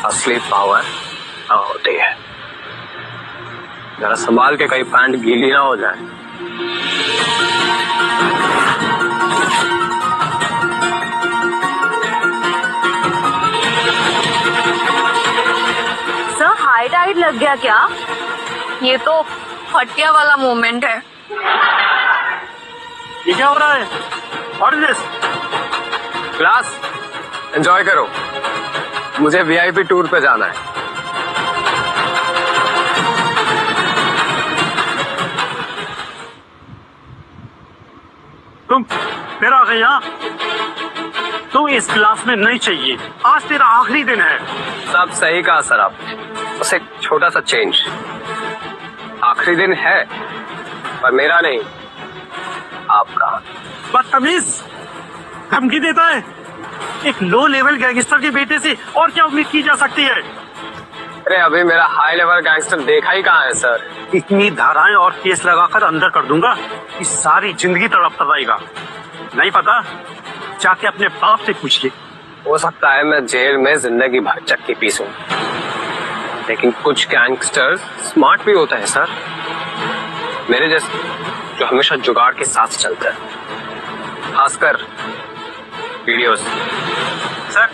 असली पावर होती है, जरा संभाल के कहीं पैंट गीली ना हो जाए। सर हाई टाइड लग गया क्या? ये तो फटिया वाला मोमेंट है। ये क्या हो रहा है? What is this? Class enjoy करो, मुझे वीआईपी टूर पे जाना है। तुम फिर आ गए यहाँ। तुम इस क्लास में नहीं चाहिए, आज तेरा आखिरी दिन है। सब सही कहा सर आप, बस एक छोटा सा चेंज। आखिरी दिन है पर मेरा नहीं, आपका। बदतमीज, धमकी देता है। एक लो लेवल गैंगस्टर के बेटे से और क्या उम्मीद की जा सकती है? अरे अभी मेरा हाई लेवल गैंगस्टर देखा ही कहाँ है सर। इतनी धाराएं और केस लगाकर अंदर कर दूंगा कि सारी जिंदगी तड़पता रहेगा। नहीं पता? जाके अपने बाप से पूछिए। हो सकता है मैं जेल में जिंदगी भर चक्की पीसूं, लेकिन कुछ गैंगस्टर्स स्मार्ट भी होते हैं सर, मेरे जैसे, जो हमेशा जुगाड़ के साथ चलते हैं, खासकर वीडियोस। सर,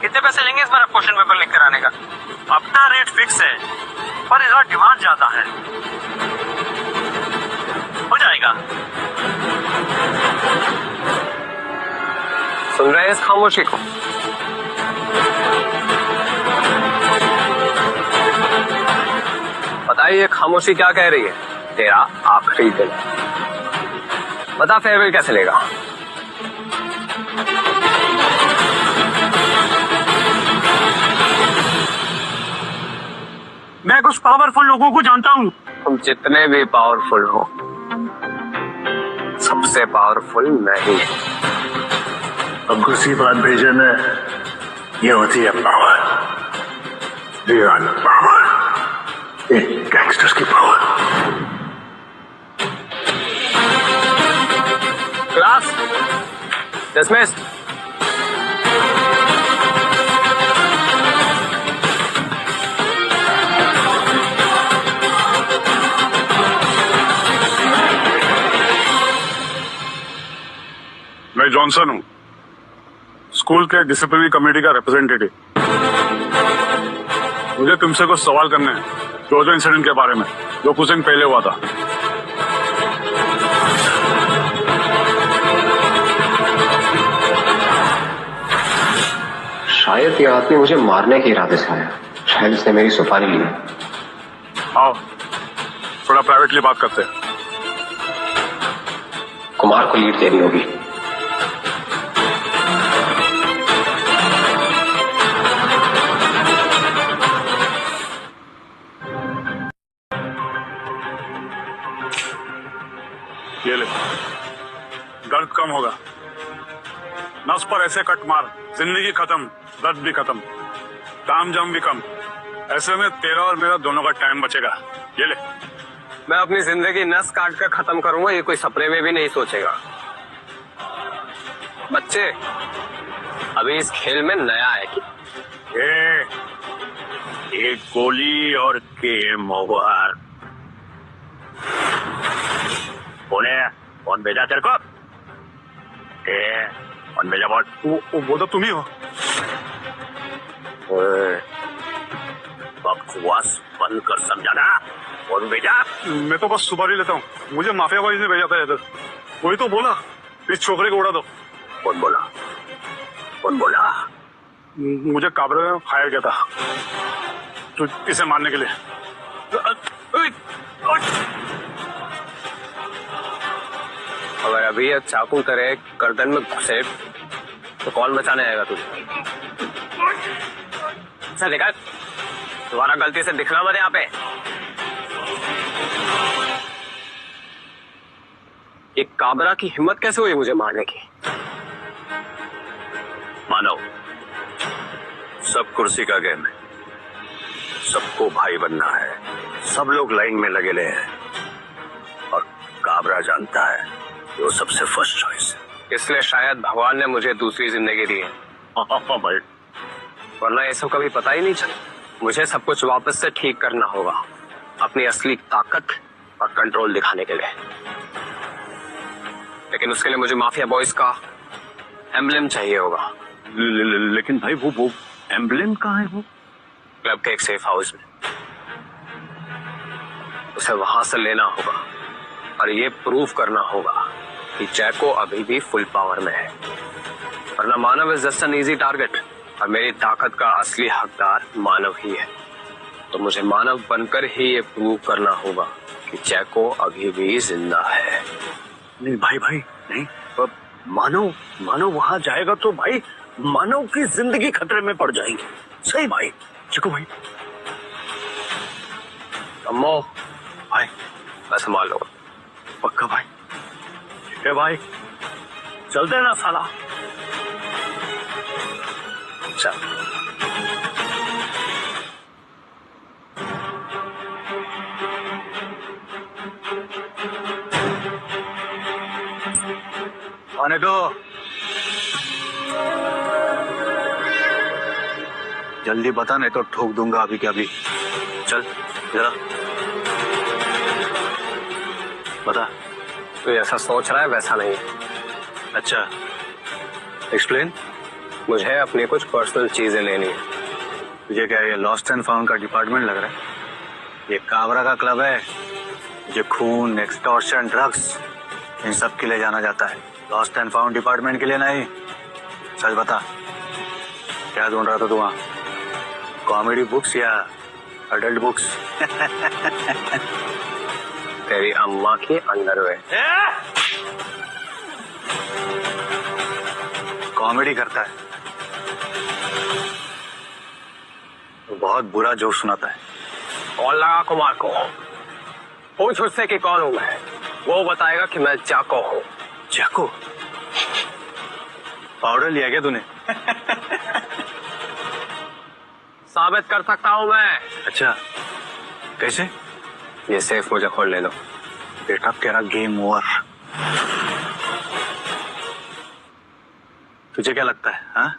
कितने पैसे लेंगे इस बार क्वेश्चन पेपर लिख कर आने का? अपना रेट फिक्स है, पर इस बार डिमांड ज्यादा है। हो जाएगा। सुन रहे हैं इस खामोशी को? बताइए खामोशी क्या कह रही है? तेरा आखिरी दिन। बता फेयरवेल कैसे लेगा? मैं कुछ पावरफुल लोगों को जानता हूँ। तुम जितने भी पावरफुल हो, सबसे पावरफुल मैं ही। अब किसी बात भेजे में ये होती है पावर, रियल पावर, एक गैंगस्टर्स की पावर। Class dismissed. मैं जॉनसन हूँ, स्कूल के डिसिप्लिनरी कमेटी का रिप्रेजेंटेटिव। मुझे तुमसे कुछ सवाल करने हैं जो इंसिडेंट के बारे में, जो कुछ दिन पहले हुआ था। शायद ये आदमी मुझे मारने के इरादे से आया, शायद इसने मेरी सुपारी ली। आओ थोड़ा प्राइवेटली बात करते हैं। कुमार को लीड देनी होगी। ये ले, दर्द कम होगा। नस पर ऐसे कट मार, जिंदगी खत्म, दर्द भी खत्म, ताम जाम भी कम। ऐसे में तेरा और मेरा दोनों का टाइम बचेगा। ये ले। मैं अपनी जिंदगी नस काट कर खत्म करूंगा, ये कोई सपने में भी नहीं सोचेगा। बच्चे, अभी इस खेल में नया है कि एक गोली और गेम ओवर। कौन भेजा तेरे को? कौन भेजा बोल? वो तो तुम ही हो। बकवास बंद कर, समझाना? कौन भेजा? मैं तो बस सुपारी लेता हूँ, मुझे माफिया वाली ने भेजा था इधर। वही तो बोला इस छोकरे को उड़ा दो। कौन बोला? कौन बोला? मुझे काबरे ने फायर किया था तो इसे मारने के लिए। अगर अभी ये चाकू तेरे गर्दन में घुसे तो कौन बचाने आएगा तुझे? अच्छा देखा, दोबारा गलती से दिखना मत यहाँ पे। एक काबरा की हिम्मत कैसे हुई मुझे मारने की? मानो, सब कुर्सी का गेम है, सबको भाई बनना है, सब लोग लाइन में लगे हैं और काबरा जानता है वो सबसे फर्स्ट चॉइस है। इसलिए शायद भगवान ने मुझे दूसरी जिंदगी दी है। भाई, वरना ये सब कभी पता ही नहीं चला। मुझे सब कुछ वापस से ठीक करना होगा, अपनी असली ताकत और कंट्रोल दिखाने के लिए। लेकिन उसके लिए मुझे माफिया बॉयज का एम्बलम चाहिए होगा। लेकिन भाई वो एम्बलम कहाँ है? वो क्लब के एक सेफ हाउस में, उसे वहां से लेना होगा और ये प्रूव करना होगा कि जैको अभी भी फुल पावर में है। वरना Manav is just an easy target और मेरी ताकत का असली हकदार मानव ही है। तो मुझे मानव बनकर ही ये प्रूव करना होगा कि जैको अभी भी जिंदा है। नहीं भाई, नहीं, मानो वहां जाएगा तो भाई मानव की जिंदगी खतरे में पड़ जाएगी। सही भाई, चिकू भाई। अम्मो भाई मैं संभाल लूंगा। पक्का भाई? ठीक है भाई, चलते हैं ना साला। चल। आने दो, जल्दी बता नहीं तो ठोक दूंगा अभी के अभी। चल जरा बता। तू ऐसा सोच रहा है वैसा नहीं है। अच्छा, एक्सप्लेन। मुझे अपनी कुछ पर्सनल चीजें लेनी है। तुझे क्या ये लॉस्ट एंड फाउंड का डिपार्टमेंट लग रहा है? ये काबरा का क्लब है। जो खून, एक्सटॉर्शन, ड्रग्स इन सब के लिए जाना जाता है। लॉस्ट एंड फाउंड डिपार्टमेंट के लिए नहीं। सच बता, क्या ढूंढ रहा था तू वहां? कॉमेडी बुक्स या अडल्ट बुक्स? तेरी अम्मा की अंडरवेयर। कॉमेडी करता है तो बहुत बुरा जोक सुनाता है। कॉल लगा कुमार को, पूछ उससे कि कौन हूं मैं। वो बताएगा कि मैं जाको हूं। जाको? पाउडर लिया क्या तूने? साबित कर सकता हूं मैं। अच्छा, कैसे? ये सेफ मुझे खोल ले दो। बेटा तेरा गेम ओवर। तुझे क्या लगता है हाँ?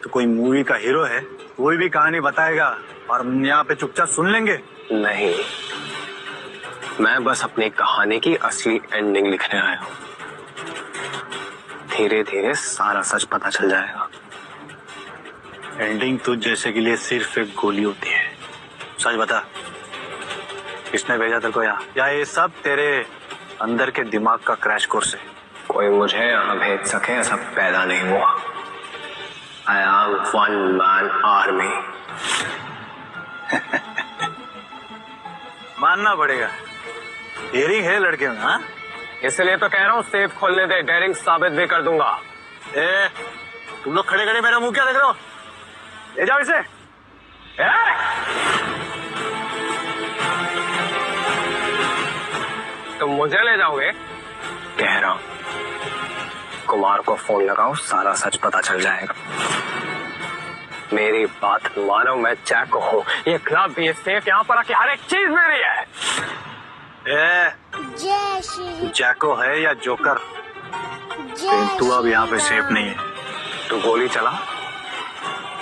तो कोई मूवी का हीरो है, कोई भी कहानी बताएगा और हम यहाँ पे चुपचाप सुन लेंगे? नहीं, मैं बस अपनी कहानी की असली एंडिंग लिखने आया हूं। धीरे धीरे सारा सच पता चल जाएगा। एंडिंग तुझ जैसे के लिए सिर्फ एक गोली होती है। सच बता, किसने भेजा तेरे को यहाँ? या ये सब तेरे अंदर के दिमाग का क्रैश कोर्स है? कोई मुझे यहाँ भेज सके ऐसा पैदा नहीं हुआ। I am one man army. मानना पड़ेगा, डेयरिंग है लड़के में। हाँ, इसलिए तो कह रहा हूँ सेफ खोलने दे, डेयरिंग साबित भी कर दूंगा। तुम लोग खड़े खड़े मेरा मुंह क्या देख रहे हो? ले जाओ इसे। तुम मुझे ले जाओगे? कह रहा हूं कुमार को फोन लगाओ, सारा सच पता चल जाएगा। मेरी बात मानो, मैं जैको हूं। ये क्लब, ये सेफ, यहाँ पर आके हर एक चीज मेरी है। जैको है या जोकर, तू अब यहाँ पे सेफ नहीं है। तू गोली चला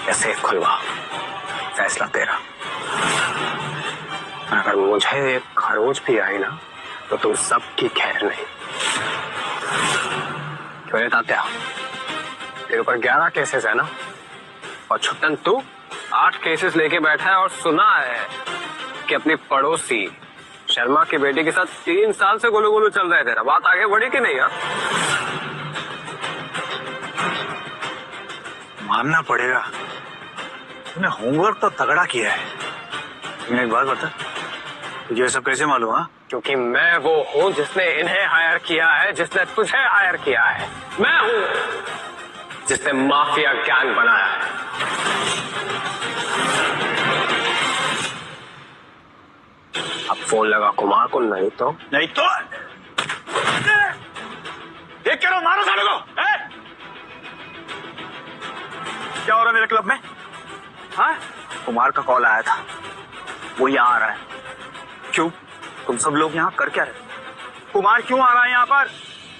या सेफ खुलवा, फैसला तेरा। अगर मुझे एक खरोच भी आई ना तो तुम सबकी खैर नहीं। क्यों तात्या, तेरे ऊपर 11 केसेस है ना, और छुट्टन तू 8 केसेस लेके बैठा है। और सुना है कि अपनी पड़ोसी शर्मा की बेटी के साथ 3 साल से गोलू गोलू चल रहा है। तेरा बात आगे बढ़ी कि नहीं? हाँ, मानना पड़ेगा, तूने होमवर्क तो तगड़ा किया है। तुमने एक बात बता, तुझे सब कैसे मालूम? हाँ, क्योंकि मैं वो हूँ जिसने इन्हें हायर किया है, जिसने तुझे हायर किया है। मैं हूँ जिसने माफिया गैंग बनाया है। अब फोन लगा कुमार को, नहीं तो देख के रहो, मारो सालों को। क्या हो रहा है मेरे क्लब में? हाँ, कुमार का कॉल आया था, वो यहाँ आ रहा है। क्यों? तुम सब लोग यहाँ कर क्या रहे? कुमार क्यों आ रहा है यहाँ पर?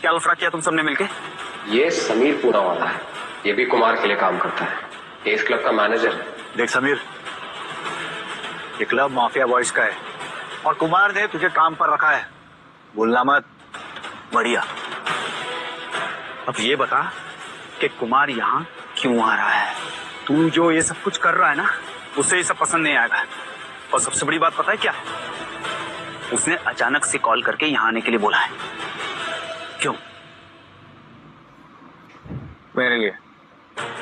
क्या लफड़ा किया तुम सबने मिलके? ये समीर पूरा वाला है, ये भी कुमार के लिए काम करता है। ये इस क्लब का मैनेजर है। देख समीर, ये क्लब माफिया बॉयज का है और कुमार ने तुझे काम पर रखा है। बोलना मत। बढ़िया। अब ये बता कि कुमार यहाँ क्यों आ रहा है? तू जो ये सब कुछ कर रहा है ना, उसे ये सब पसंद नहीं आएगा। और सबसे बड़ी बात पता है क्या? उसने अचानक से कॉल करके यहाँ आने के लिए बोला है। क्यों? मेरे लिए।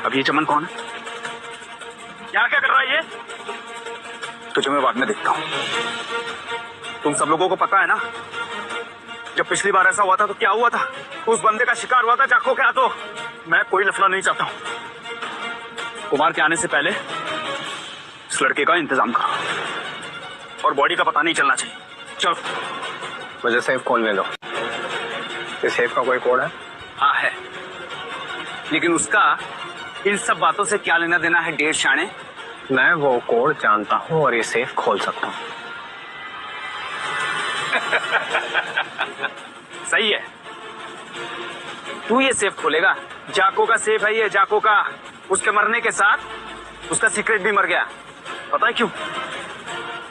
अब ये चमन कौन है? यहाँ क्या कर रहा है ये? तुझे मैं बाद में देखता हूँ। तुम सब लोगों को पता है ना, जब पिछली बार ऐसा हुआ था तो क्या हुआ था? उस बंदे का शिकार हुआ था चाको के हाथों। मैं कोई लफड़ा नहीं चाहता हूँ। कुमार के आने से पहले इस लड़के का इंतजाम करो और बॉडी का पता नहीं चलना चाहिए। चलो। मुझे सेफ खोल ले लो। इस सेफ का कोई कोड है? हाँ है, लेकिन उसका इन सब बातों से क्या लेना देना है डेढ़ शाने? मैं वो कोड जानता हूँ और ये सेफ खोल सकता हूँ। सही है, तू ये सेफ खोलेगा। जाको का सेफ है ये, जाको का। उसके मरने के साथ उसका सीक्रेट भी मर गया। पता है क्यों?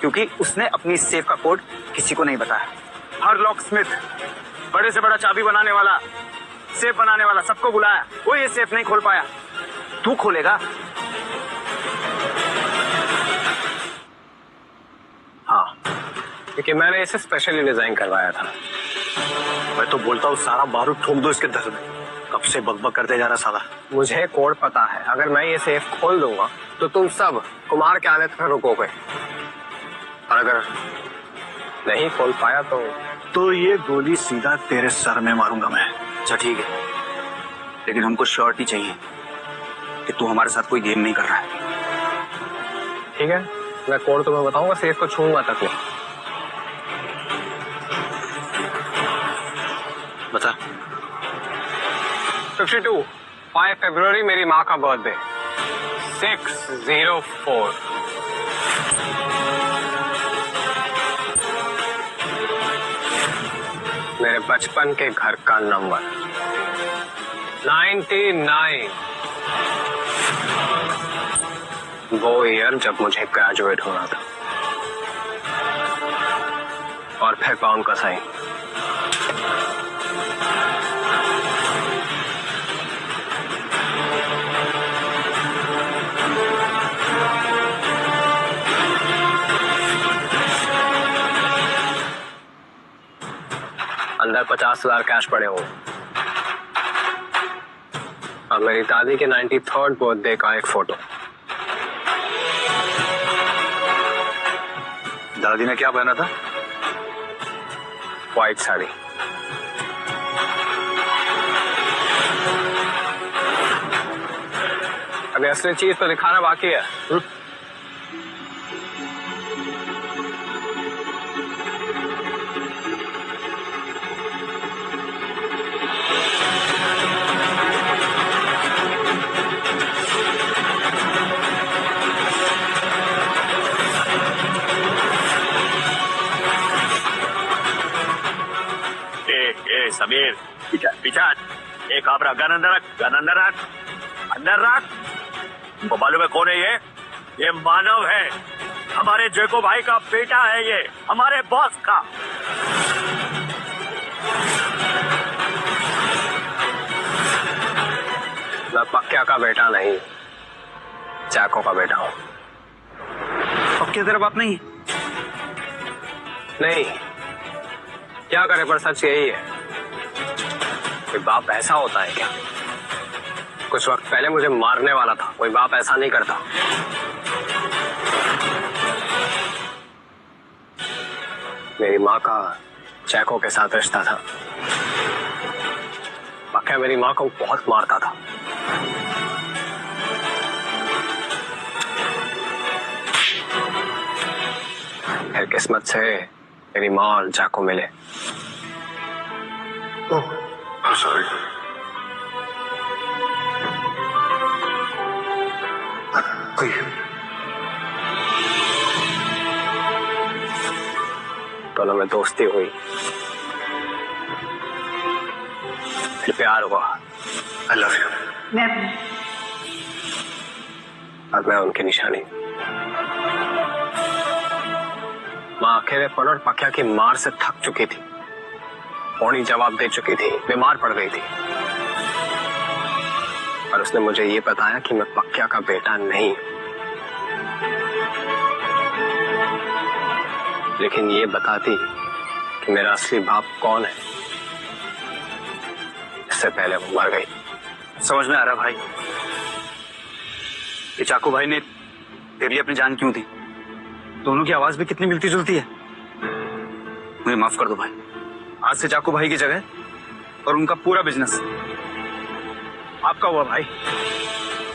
क्योंकि उसने अपनी सेफ का कोड किसी को नहीं बताया। हर लॉक स्मिथ, बड़े से बड़ा चाबी बनाने वाला, सेफ बनाने वाला, सबको बुलाया, वो ये सेफ नहीं खोल पाया। तू खोलेगा? हाँ, क्योंकि मैंने इसे स्पेशली डिजाइन करवाया था। मैं तो बोलता हूँ सारा बारूद ठोक दो इसके दर में। कब से बकबक करते जा रहा साला। मुझे कोड पता है। अगर मैं ये सेफ खोल दूंगा तो तुम सब कुमार के आने तक रुकोगे, और अगर नहीं खोल पाया तो ये गोली सीधा तेरे सर में मारूंगा मैं। अच्छा ठीक है, लेकिन हमको श्योरिटी चाहिए कि तू हमारे साथ कोई गेम नहीं कर रहा है। ठीक है, मैं कोड तुम्हें बताऊंगा, सेफ को छूंगा तक नहीं। बता। 52 5 फरवरी मेरी माँ का बर्थडे। 604 मेरे बचपन के घर का नंबर। 99 वो ईयर जब मुझे ग्रेजुएट होना था। और फिर पाउंड का साइन। अंदर 50,000 कैश पड़े हो और मेरी दादी के 93rd बर्थडे का एक फोटो। दादी ने क्या पहना था? व्हाइट साड़ी। अभी असली चीज तो दिखाना बाकी है। समीर, पीछा एक आपरा गन अंदर रख, गन अंदर रख, अंदर रख। तुमको मालूम है कौन है ये? ये मानव है, हमारे जेको भाई का बेटा है, ये हमारे बॉस का। मैं पक्या का बेटा नहीं, जैको का बेटा हूँ। पक्के तेरा बाप नहीं? नहीं, क्या करे, पर सच यही है। कोई बाप ऐसा होता है क्या? कुछ वक्त पहले मुझे मारने वाला था, कोई बाप ऐसा नहीं करता। मेरी माँ का जैको के साथ रिश्ता था। पक्का मेरी माँ को बहुत मारता था। फिर किस्मत से मेरी माँ और जैको मिले। सॉरी। दोनों में दोस्ती हुई, फिर प्यार हुआ। I love you. और मैं उनकी निशानी। माँ अकेलेपन और पक्या की मार से थक चुकी थी, पौनी जवाब दे चुकी थी, बीमार पड़ गई थी। और उसने मुझे ये बताया कि मैं पक्या का बेटा नहीं, लेकिन ये बताती कि मेरा असली बाप कौन है, इससे पहले वो मर गई। समझ में आ रहा भाई, ये चाकू भाई ने तेरे लिए अपनी जान क्यों दी? दोनों की आवाज भी कितनी मिलती जुलती है। मुझे माफ कर दो भाई, आज से चाकू भाई की जगह और उनका पूरा बिजनेस आपका हुआ भाई।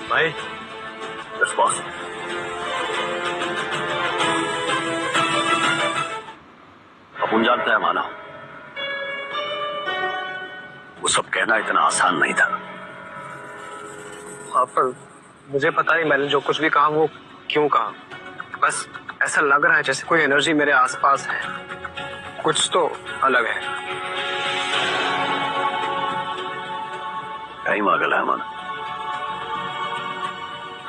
भाई यस बॉस। अपन जानते हैं माना, वो सब कहना इतना आसान नहीं था। हाँ, पर मुझे पता नहीं मैंने जो कुछ भी कहा वो क्यों कहा। बस ऐसा लग रहा है जैसे कोई एनर्जी मेरे आसपास है, कुछ तो अलग है। टाइम आ गया है माना,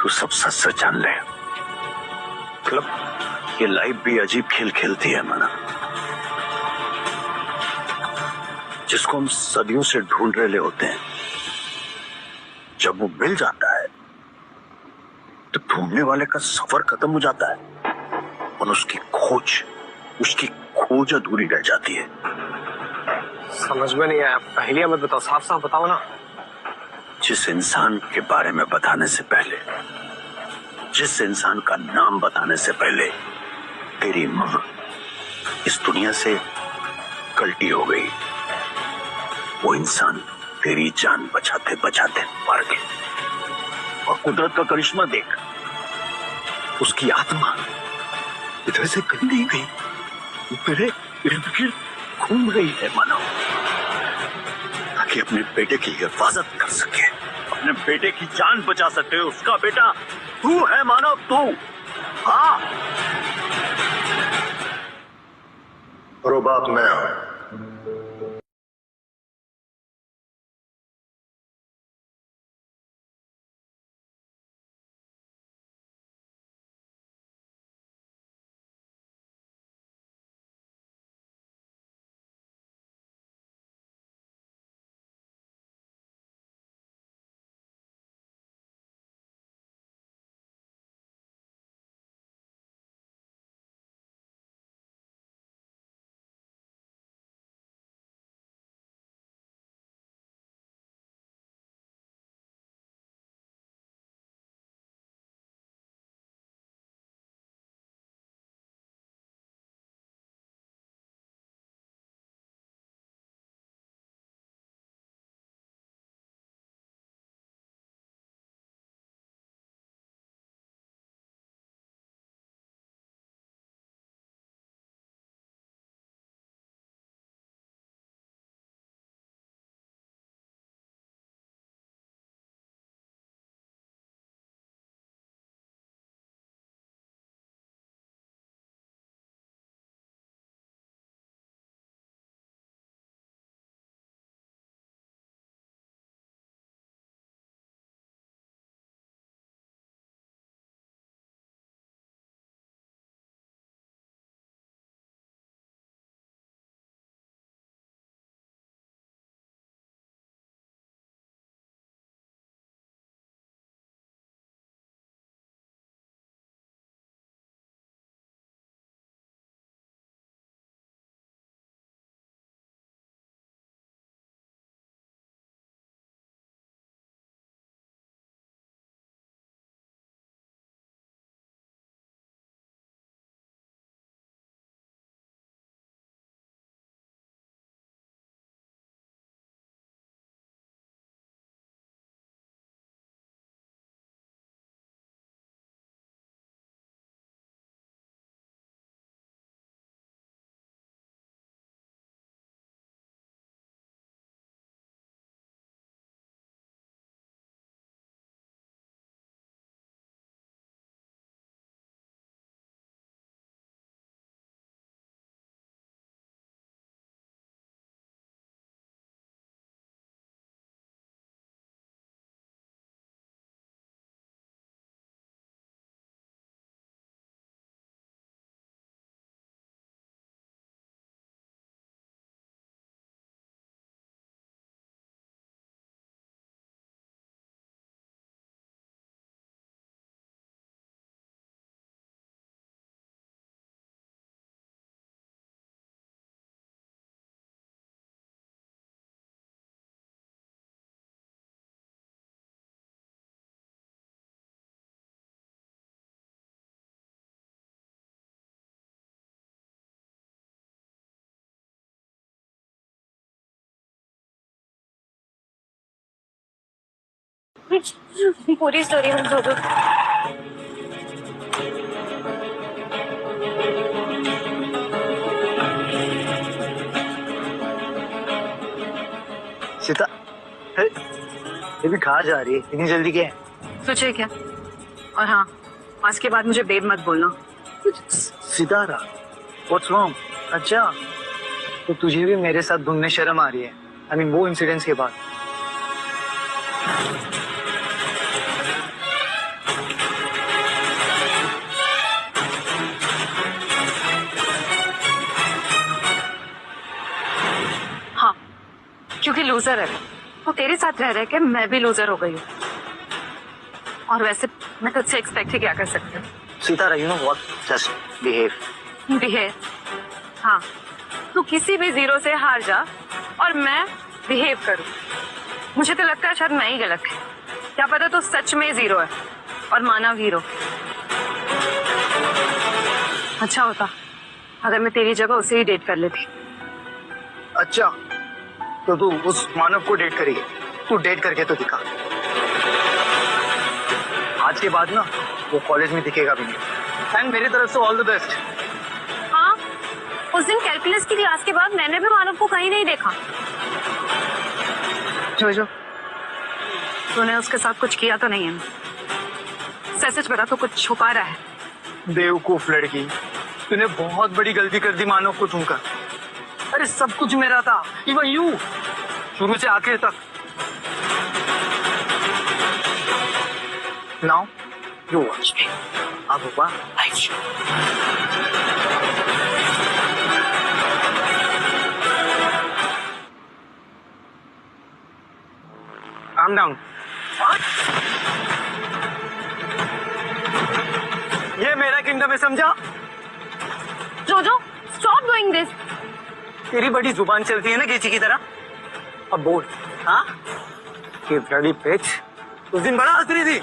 तू सब सच सच जान ले। मतलब ये लाइफ भी अजीब खेल खेलती है माना, जिसको हम सदियों से ढूंढ रहे होते हैं, जब वो मिल जाता है तो ढूंढने वाले का सफर खत्म हो जाता है और उसकी खोज अधूरी रह जाती है। समझ में नहीं आया, पहले मत बताओ, साफ साफ बताओ ना। जिस इंसान के बारे में बताने से पहले, जिस इंसान का नाम बताने से पहले तेरी मां इस दुनिया से कल्टी हो गई, वो इंसान तेरी जान बचाते बचाते मर गया। और कुदरत का करिश्मा देख, उसकी आत्मा इधर से कहीं नहीं गई, मेरे इर्द गिर्द घूम रही है मानो, ताकि अपने बेटे की हिफाजत कर सके, अपने बेटे की जान बचा सके। उसका बेटा तू है मानव, तू। हाँ, और वो बात मैं हूं। पूरी स्टोरी हम जो जो सीता, ये भी कहाँ जा रही है? इतनी जल्दी क्या है? सोचे क्या? और हाँ, आज के बाद मुझे बेब मत बोलना। सितारा, व्हाट्स रॉन्ग? अच्छा, तो तुझे भी मेरे साथ घूमने शर्म आ रही है? आई मीन वो इंसिडेंट्स के बाद। हाँ, क्योंकि लूजर है वो, तेरे साथ रह रह के मैं भी लूजर हो गई हूँ। और वैसे मैं तुझसे एक्सपेक्ट ही क्या कर सकती हूँ? Sitara, you know what, just behave. Behave? हाँ, तू किसी भी जीरो से हार जा और मैं बिहेव करूँ। मुझे तो लगता है शायद मैं ही गलत है। क्या पता तू सच में जीरो है और मानव हीरो। अच्छा होता अगर मैं तेरी जगह उसे ही डेट कर लेती। अच्छा, तो तू उस मानव को डेट करेगी? तू डेट करके तो दिखा। आज के बाद ना वो कॉलेज में दिखेगा भी नहीं। एंड मेरी तरफ से ऑल द बेस्ट। हाँ, उस दिन कैलकुलस की क्लास के बाद मैंने भी मानव को कहीं नहीं देखा। जोजो, तूने उसके साथ कुछ किया तो नहीं है? सच सच बता, तो कुछ छुपा रहा है? बेवकूफ लड़की, तूने बहुत बड़ी गलती कर दी मानव को चुनकर। अरे सब कुछ मेरा था, इवन यू, शुरू से आखिर तक। नाउ यू वॉच मी। अब हुआ calm down। ये मेरा किंगडम है, समझा? जोजो, स्टॉप डूइंग दिस। तेरी बड़ी जुबान चलती है ना केची की तरह। अब बोल। हाँ, ये ब्लडी पिच उस दिन बड़ा हंस रही थी।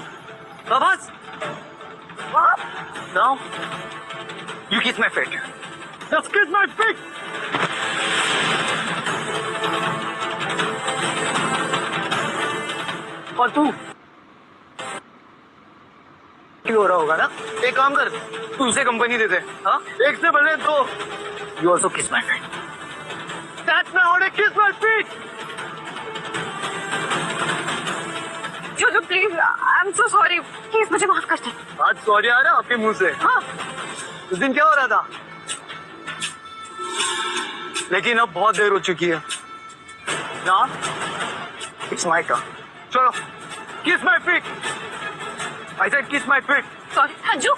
बस नाउ यू किस माय फीट। जस्ट किस माय फीट। और तू क्यों हो रहा होगा ना? एक काम कर, तू उसे कंपनी दे दे। हाँ, एक से बने दो। यू ऑल्सो किस my feet. That's my order, kiss my feet। जोजो please, I am so sorry, please मुझे माफ कर दे। आज सॉरी आ रहा आपके मुंह से? हाँ, उस दिन क्या हो रहा था? लेकिन अब बहुत देर हो चुकी है ना। It's my turn. चलो, किस माय फीट। आई सेड किस my feet. Sorry Ajju.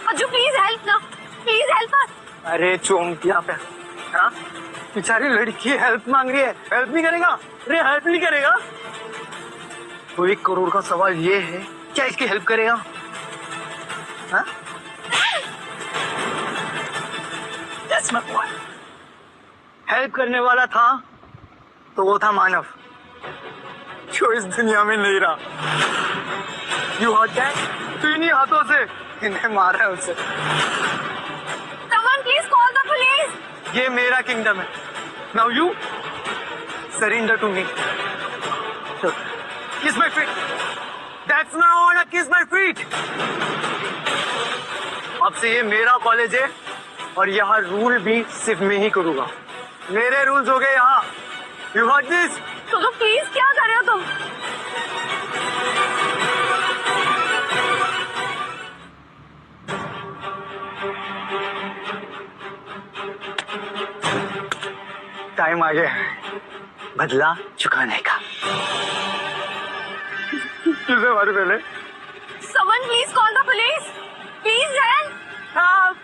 Ajju please help ना, प्लीज हेल्प अस। अरे चोंकिया पे, हाँ, बेचारी लड़की हेल्प मांग रही है, हेल्प नहीं करेगा? अरे हेल्प नहीं करेगा तो 1 करोड़ का सवाल ये है, क्या इसकी हेल्प करेगा? हाँ? That's my boy। हेल्प करने वाला था तो वो था मानव, जो इस दुनिया में नहीं रहा। You heard that? तू इन्हीं हाथों से इन्हें मारा है उसे। Someone please call the police। ये मेरा किंगडम है। Now you surrender to me. Kiss my feet. That's my order, kiss my feet. अब से ये मेरा कॉलेज है और यहाँ रूल भी सिर्फ मैं ही करूंगा। मेरे रूल्स हो गए यहाँ। You heard this? तो प्लीज क्या कर रहे हो तुम? टाइम आ गया है बदला चुकाने का। किसे मारे पहले? Someone please call the police। Please help। Help!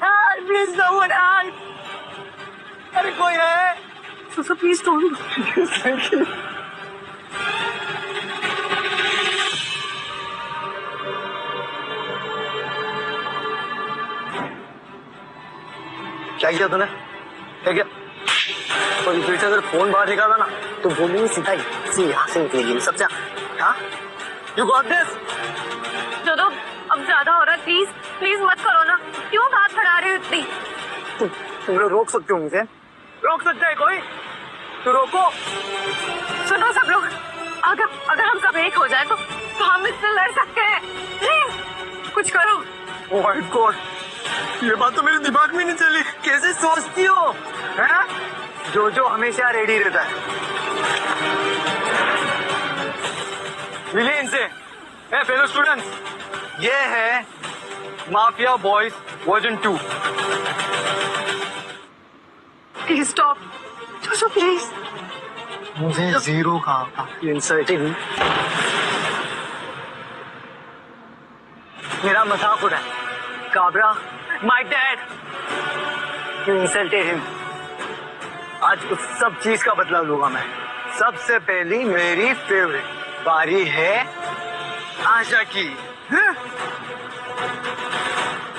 Help! Please someone help! अरे कोई है? So please don't। Thank you। क्या किया तूने? क्या किया? और पीछे अगर फोन बाहर निकाला ना तो बोलेंगे सीधा ही यहाँ से निकलेगी सबसे। हाँ, यू गॉट दिस। जो दो, अब ज्यादा हो रहा है, प्लीज प्लीज मत करो ना। क्यों हाथ खड़ा रहे हो इतनी? तुम लोग रोक सकते हो मुझे? रोक सकते है कोई? तो रोको। सुनो सब लोग, अगर हम सब एक हो जाए तो हम इससे लड़ सकते हैं। प्लीज कुछ करो। ओह माय गॉड, ये बात तो मेरे दिमाग में नहीं चली। कैसे सोचती हो, है ना? जो हमेशा रेडी रहता है। मिलिए इनसे। फेलो स्टूडेंट्स, ये है mafia boys version 2। Please stop Jojo, please. मुझे जीरो का इंसल्टिंग। मेरा मजाक उड़ा है। Kabra, my dad, you insulted him. आज उस सब चीज का बदला लूंगा मैं। सबसे पहली मेरी फेवरेट बारी है आशा की।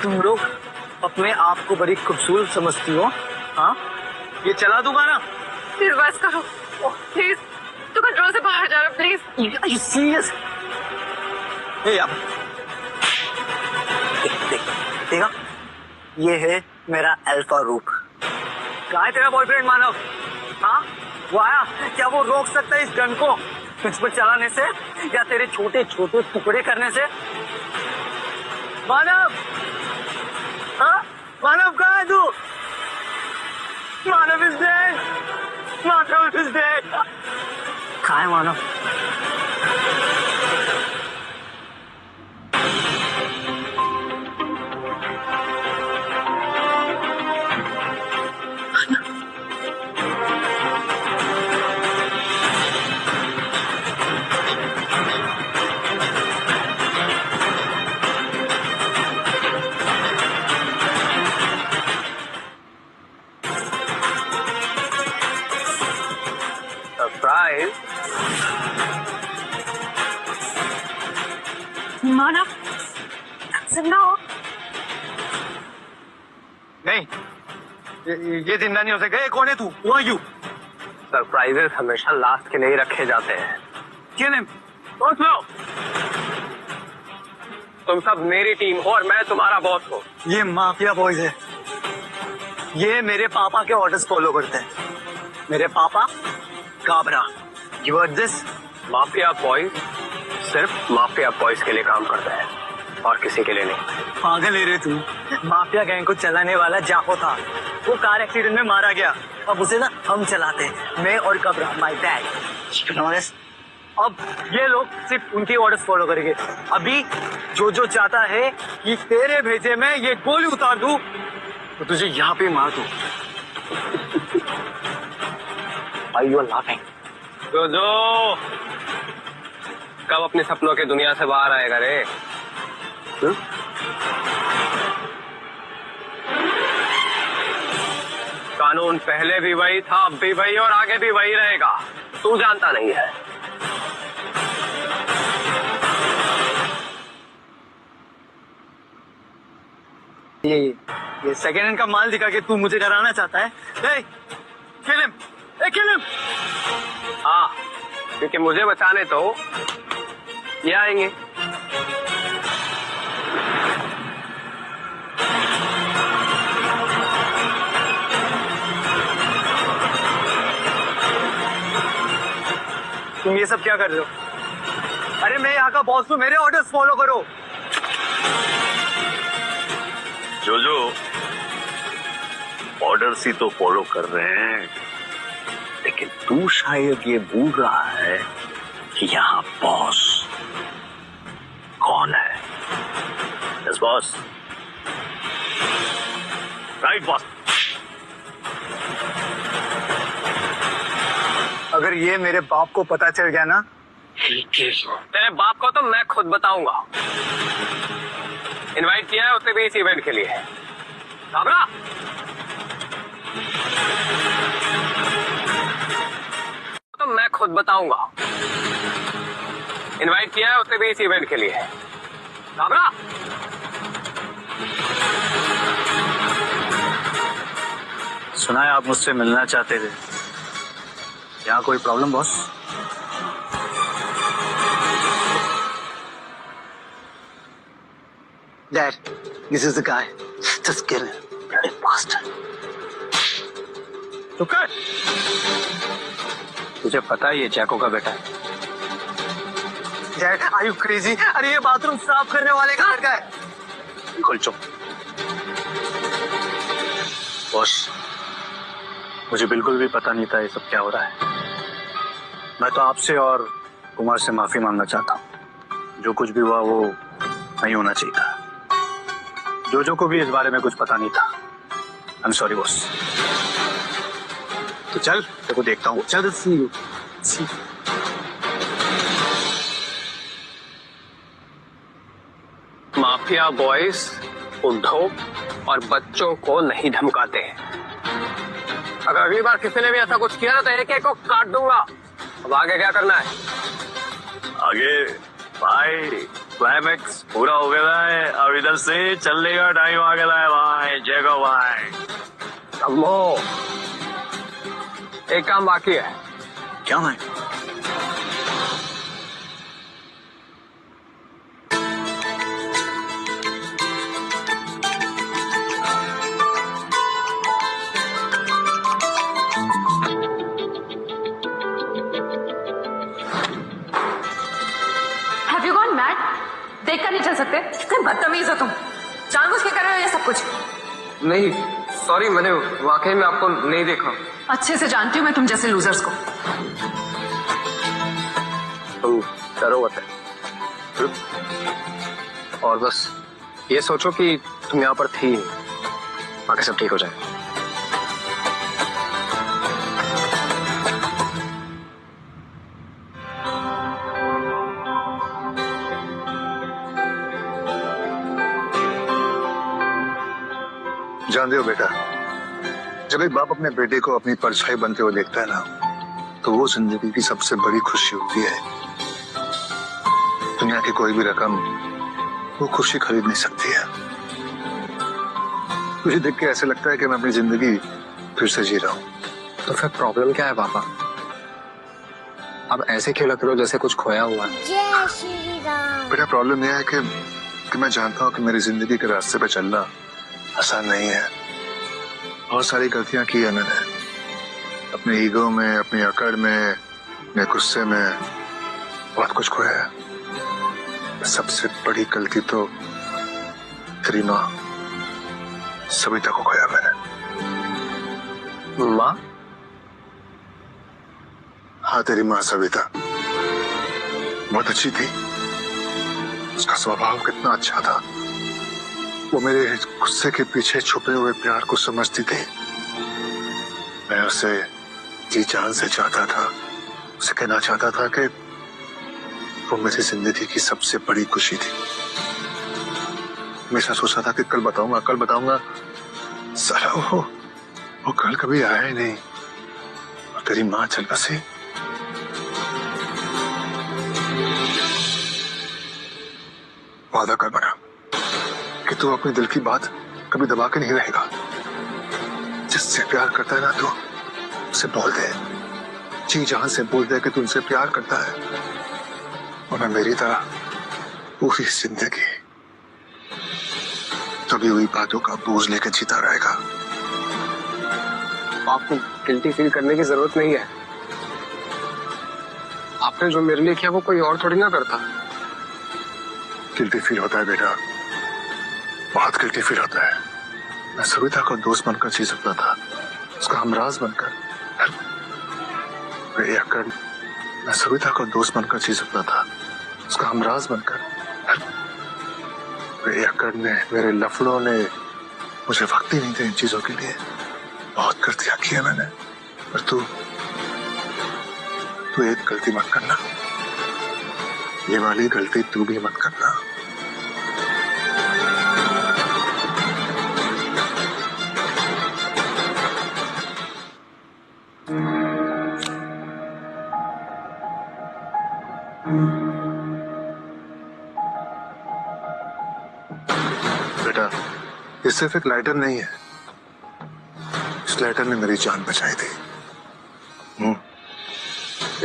तुम लोग अपने आप को बड़ी खूबसूरत समझती हो, हाँ? ये चला दूंगा ना? प्लीज बस करो, प्लीज। तू कंट्रोल से बाहर जा रहा, please. Are you serious? Hey, अब देखा, ये है मेरा अल्फा रूप। कहाँ है तेरा बॉयफ्रेंड मानव? हाँ, वो आया? क्या वो रोक सकता है इस गन को तुझ पर चलाने से, या तेरे छोटे छोटे टुकड़े करने से? मानव, हाँ? मानव कहाँ है तू? Manav is dead. Manav is dead. कहाँ है मानव? सरप्राइज। मानव, जिंदा हो? नहीं, ये जिंदा नहीं हो सकता। कौन है तू? Who are you? सरप्राइजेस हमेशा लास्ट के लिए ही रखे जाते हैं। क्या नेम? सोच लो, तुम सब मेरी टीम हो और मैं तुम्हारा बॉस हूँ। ये माफिया बॉयज है। ये मेरे पापा के ऑर्डर्स फॉलो करते हैं। मेरे पापा Kabra. You heard this? Mafia boys सिर्फ माफिया बॉयज के लिए काम करता है और किसी के लिए नहीं। पागल ले रहे तू? माफिया गैंग को चलाने वाला जाको था, वो कार एक्सीडेंट में मारा गया। अब उसे ना हम चलाते, मैं और काबरा, माय डैड। अब ये लोग सिर्फ उनके ऑर्डर्स फॉलो करेंगे। अभी जो चाहता है कि तेरे भेजे में ये गोली उतार दूं तो तुझे यहाँ पे मार दूं। Why you are laughing? जो कब अपने सपनों की दुनिया से बाहर आएगा रे? कानून पहले भी वही था, अब भी वही और आगे भी वही रहेगा। तू जानता नहीं है। ये सेकेंड हैंड का माल दिखा के तू मुझे डराना चाहता है? Kill him, kill him. हाँ, क्योंकि मुझे बचाने तो ये आएंगे। तुम ये सब क्या कर रहे हो? अरे मैं यहाँ का बॉस हूँ, मेरे ऑर्डर्स फॉलो करो। जो ऑर्डर्स ही तो फॉलो कर रहे हैं, लेकिन तू शायद ये भूल रहा है कि यहाँ बॉस कौन है। Yes boss, right boss. अगर ये मेरे बाप को पता चल गया ना, तेरे बाप को तो मैं खुद बताऊंगा। इनवाइट किया है उसे भी इस इवेंट के लिए। काबरा, तो मैं खुद बताऊंगा। इनवाइट किया है उसे भी इस इवेंट के लिए। काबरा, सुना है आप मुझसे मिलना चाहते थे। यहाँ कोई problem boss? Dad, this is the guy. Just kill him. Bloody bastard. तो कर। तुझे पता ही है जैको का बेटा है। Dad are you crazy? अरे ये बाथरूम साफ करने वाले का लड़का है। बिल्कुल चुप। बॉस, मुझे बिल्कुल भी पता नहीं था ये सब क्या हो रहा है। मैं तो आपसे और कुमार से माफी मांगना चाहता हूँ। जो कुछ भी हुआ वो नहीं होना चाहिए था। जो को भी इस बारे में कुछ पता नहीं था। I am sorry boss. तो चल तेरे को देखता हूँ। चल सी यू। माफिया बॉयज उठो और बच्चों को नहीं धमकाते हैं। अगर अगली बार किसी ने भी ऐसा कुछ किया ना तो एक एक को काट दूंगा। अब आगे क्या करना है? आगे भाई क्लाइमेक्स पूरा हो गया है। अब इधर से चलने का टाइम आ गया है भाई। जैको भाई कम्मो, एक काम बाकी है। क्या है? Have you gone mad? देखकर नहीं चल सकते? कितने बदतमीज हो तुम। जानबूझ के कर रहे हो ये सब कुछ? नहीं सॉरी, मैंने वाकई में आपको नहीं देखा। अच्छे से जानती हूँ मैं तुम जैसे लूजर्स को। तुम डरो मत। और बस ये सोचो कि तुम यहाँ पर थी, बाकी सब ठीक हो जाए। जानते हो बेटा, जब एक बाप अपने बेटे को अपनी परछाई बनते हुए देखता है ना, तो वो जिंदगी की सबसे बड़ी खुशी होती है। दुनिया की कोई भी रकम वो खुशी खरीद नहीं सकती है। मुझे देख के ऐसे लगता है कि मैं अपनी जिंदगी फिर से जी रहा हूँ। तो फिर प्रॉब्लम क्या है पापा? अब ऐसे क्यों लग रहे हो जैसे कुछ खोया हुआ है? जय श्री राम। बेटा प्रॉब्लम यह है कि मैं जानता हूँ कि मेरी जिंदगी के रास्ते पे चलना आसान नहीं है। बहुत सारी गलतियां की है मैंने, अपने ईगो में, अपनी अकड़ में, अपने गुस्से में बहुत कुछ खोया है। सबसे बड़ी गलती तो तेरी माँ सविता को खोया मैंने। माँ? हाँ तेरी माँ सविता बहुत अच्छी थी। उसका स्वभाव कितना अच्छा था। वो मेरे गुस्से के पीछे छुपे हुए प्यार को समझती थी। मैं उसे जी जान से चाहता था। उसे कहना चाहता था कि वो मेरी जिंदगी की सबसे बड़ी खुशी थी। हमेशा सोचता था कि कल बताऊंगा। सारा वो कल कभी आया ही नहीं। और तेरी माँ चल बसी। वादा कर बना कि तू अपने दिल की बात कभी दबा के नहीं रहेगा। जिससे प्यार करता है ना तू उसे बोल दे, जी जान से बोल दे कि तू उनसे प्यार करता है। और मैं मेरी तरह पूरी जिंदगी तभी हुई बातों का बोझ लेकर जीता रहेगा। आपको गिल्टी फील करने की जरूरत नहीं है। आपने जो मेरे लिए किया वो कोई और थोड़ी ना करता। गिल्टी फील होता है बेटा, बहुत गिल्टी फील होता है। मैं सविता को दोस्त बनकर जी सकता था, उसका हमराज बनकर। मैं सविता को दोस्त बनकर जी सकता था, उसका हमराज बनकर। अकड़ ने, मेरे लफड़ों ने मुझे वक्त ही नहीं दिया इन चीजों के लिए। बहुत गलतियां की है मैंने। पर तू एक गलती मत करना। ये वाली गलती तू भी मत करना। बेटा ये सिर्फ एक लाइटर नहीं है। इस लाइटर ने मेरी जान बचाई थी।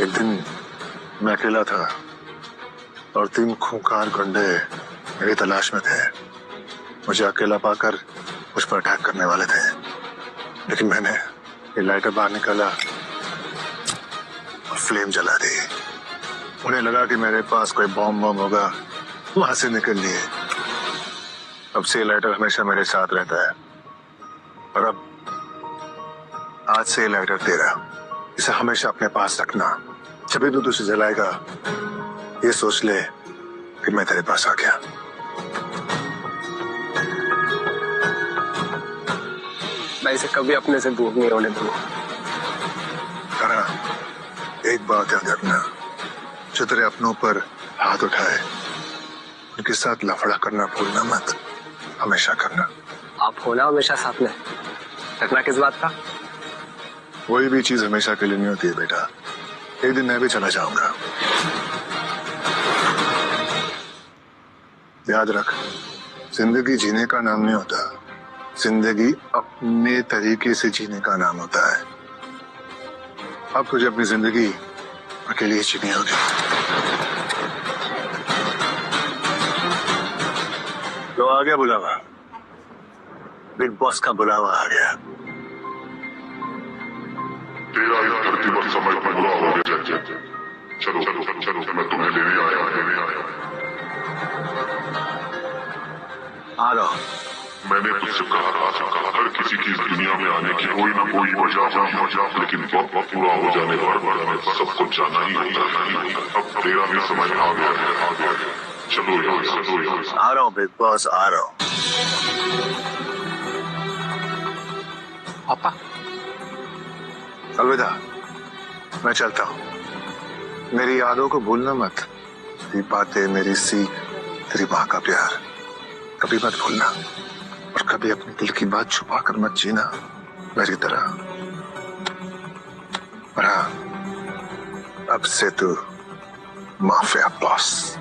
एक दिन मैं अकेला था और 3 खूंखार गुंडे मेरी तलाश में थे। मुझे अकेला पाकर मुझ पर अटैक करने वाले थे, लेकिन मैंने ये लाइटर बाहर निकाला और फ्लेम जला दी। उन्हें लगा कि मेरे पास कोई बॉम्ब होगा, वहां से निकल लिए। अब से लाइटर हमेशा मेरे साथ रहता है, और अब आज से लाइटर तेरा। इसे हमेशा अपने पास रखना। जब भी तू तुझे जलाएगा, ये सोच ले कि मैं तेरे पास आ गया। मैं इसे कभी अपने से दूर नहीं होने दूंगा। तारा, एक बात याद रखना, जो तेरे अपनों पर हाथ उठाए उनके साथ लफड़ा करना भूलना मत, हमेशा करना। आप होना हमेशा साथ में, रखना किस बात का? कोई भी चीज हमेशा के लिए नहीं होती है बेटा। एक दिन मैं भी चला जाऊंगा। याद रख, जिंदगी जीने का नाम नहीं होता, जिंदगी अपने तरीके से जीने का नाम होता है। अब तुझे अपनी जिंदगी अकेले ही जीनी होगी। तो आ गया बुलावा, बिग बॉस का बुलावा आ गया। तेरा इस धरती पर समय पूरा हो गया। चलो चलो चलो, मैं तुम्हें लेने आया। आ रहा। मैंने तुझसे कहा था, हर किसी की इस दुनिया में आने की कोई ना कोई वजह, लेकिन वक्त पूरा हो जाने पर सब कुछ जाना ही होता। अब तेरा भी समय आ गया। चलो यहाँ। आ रहा हूँ बिग बॉस, आ रहा हूँ। पापा अलविदा, मैं चलता हूँ। मेरी यादों को भूलना मत। तेरी बातें, मेरी सीख, तेरी माँ का प्यार कभी मत भूलना। और कभी अपने दिल की बात छुपा कर मत जीना मेरी तरह। और हाँ, अब से तू माफिया बॉस।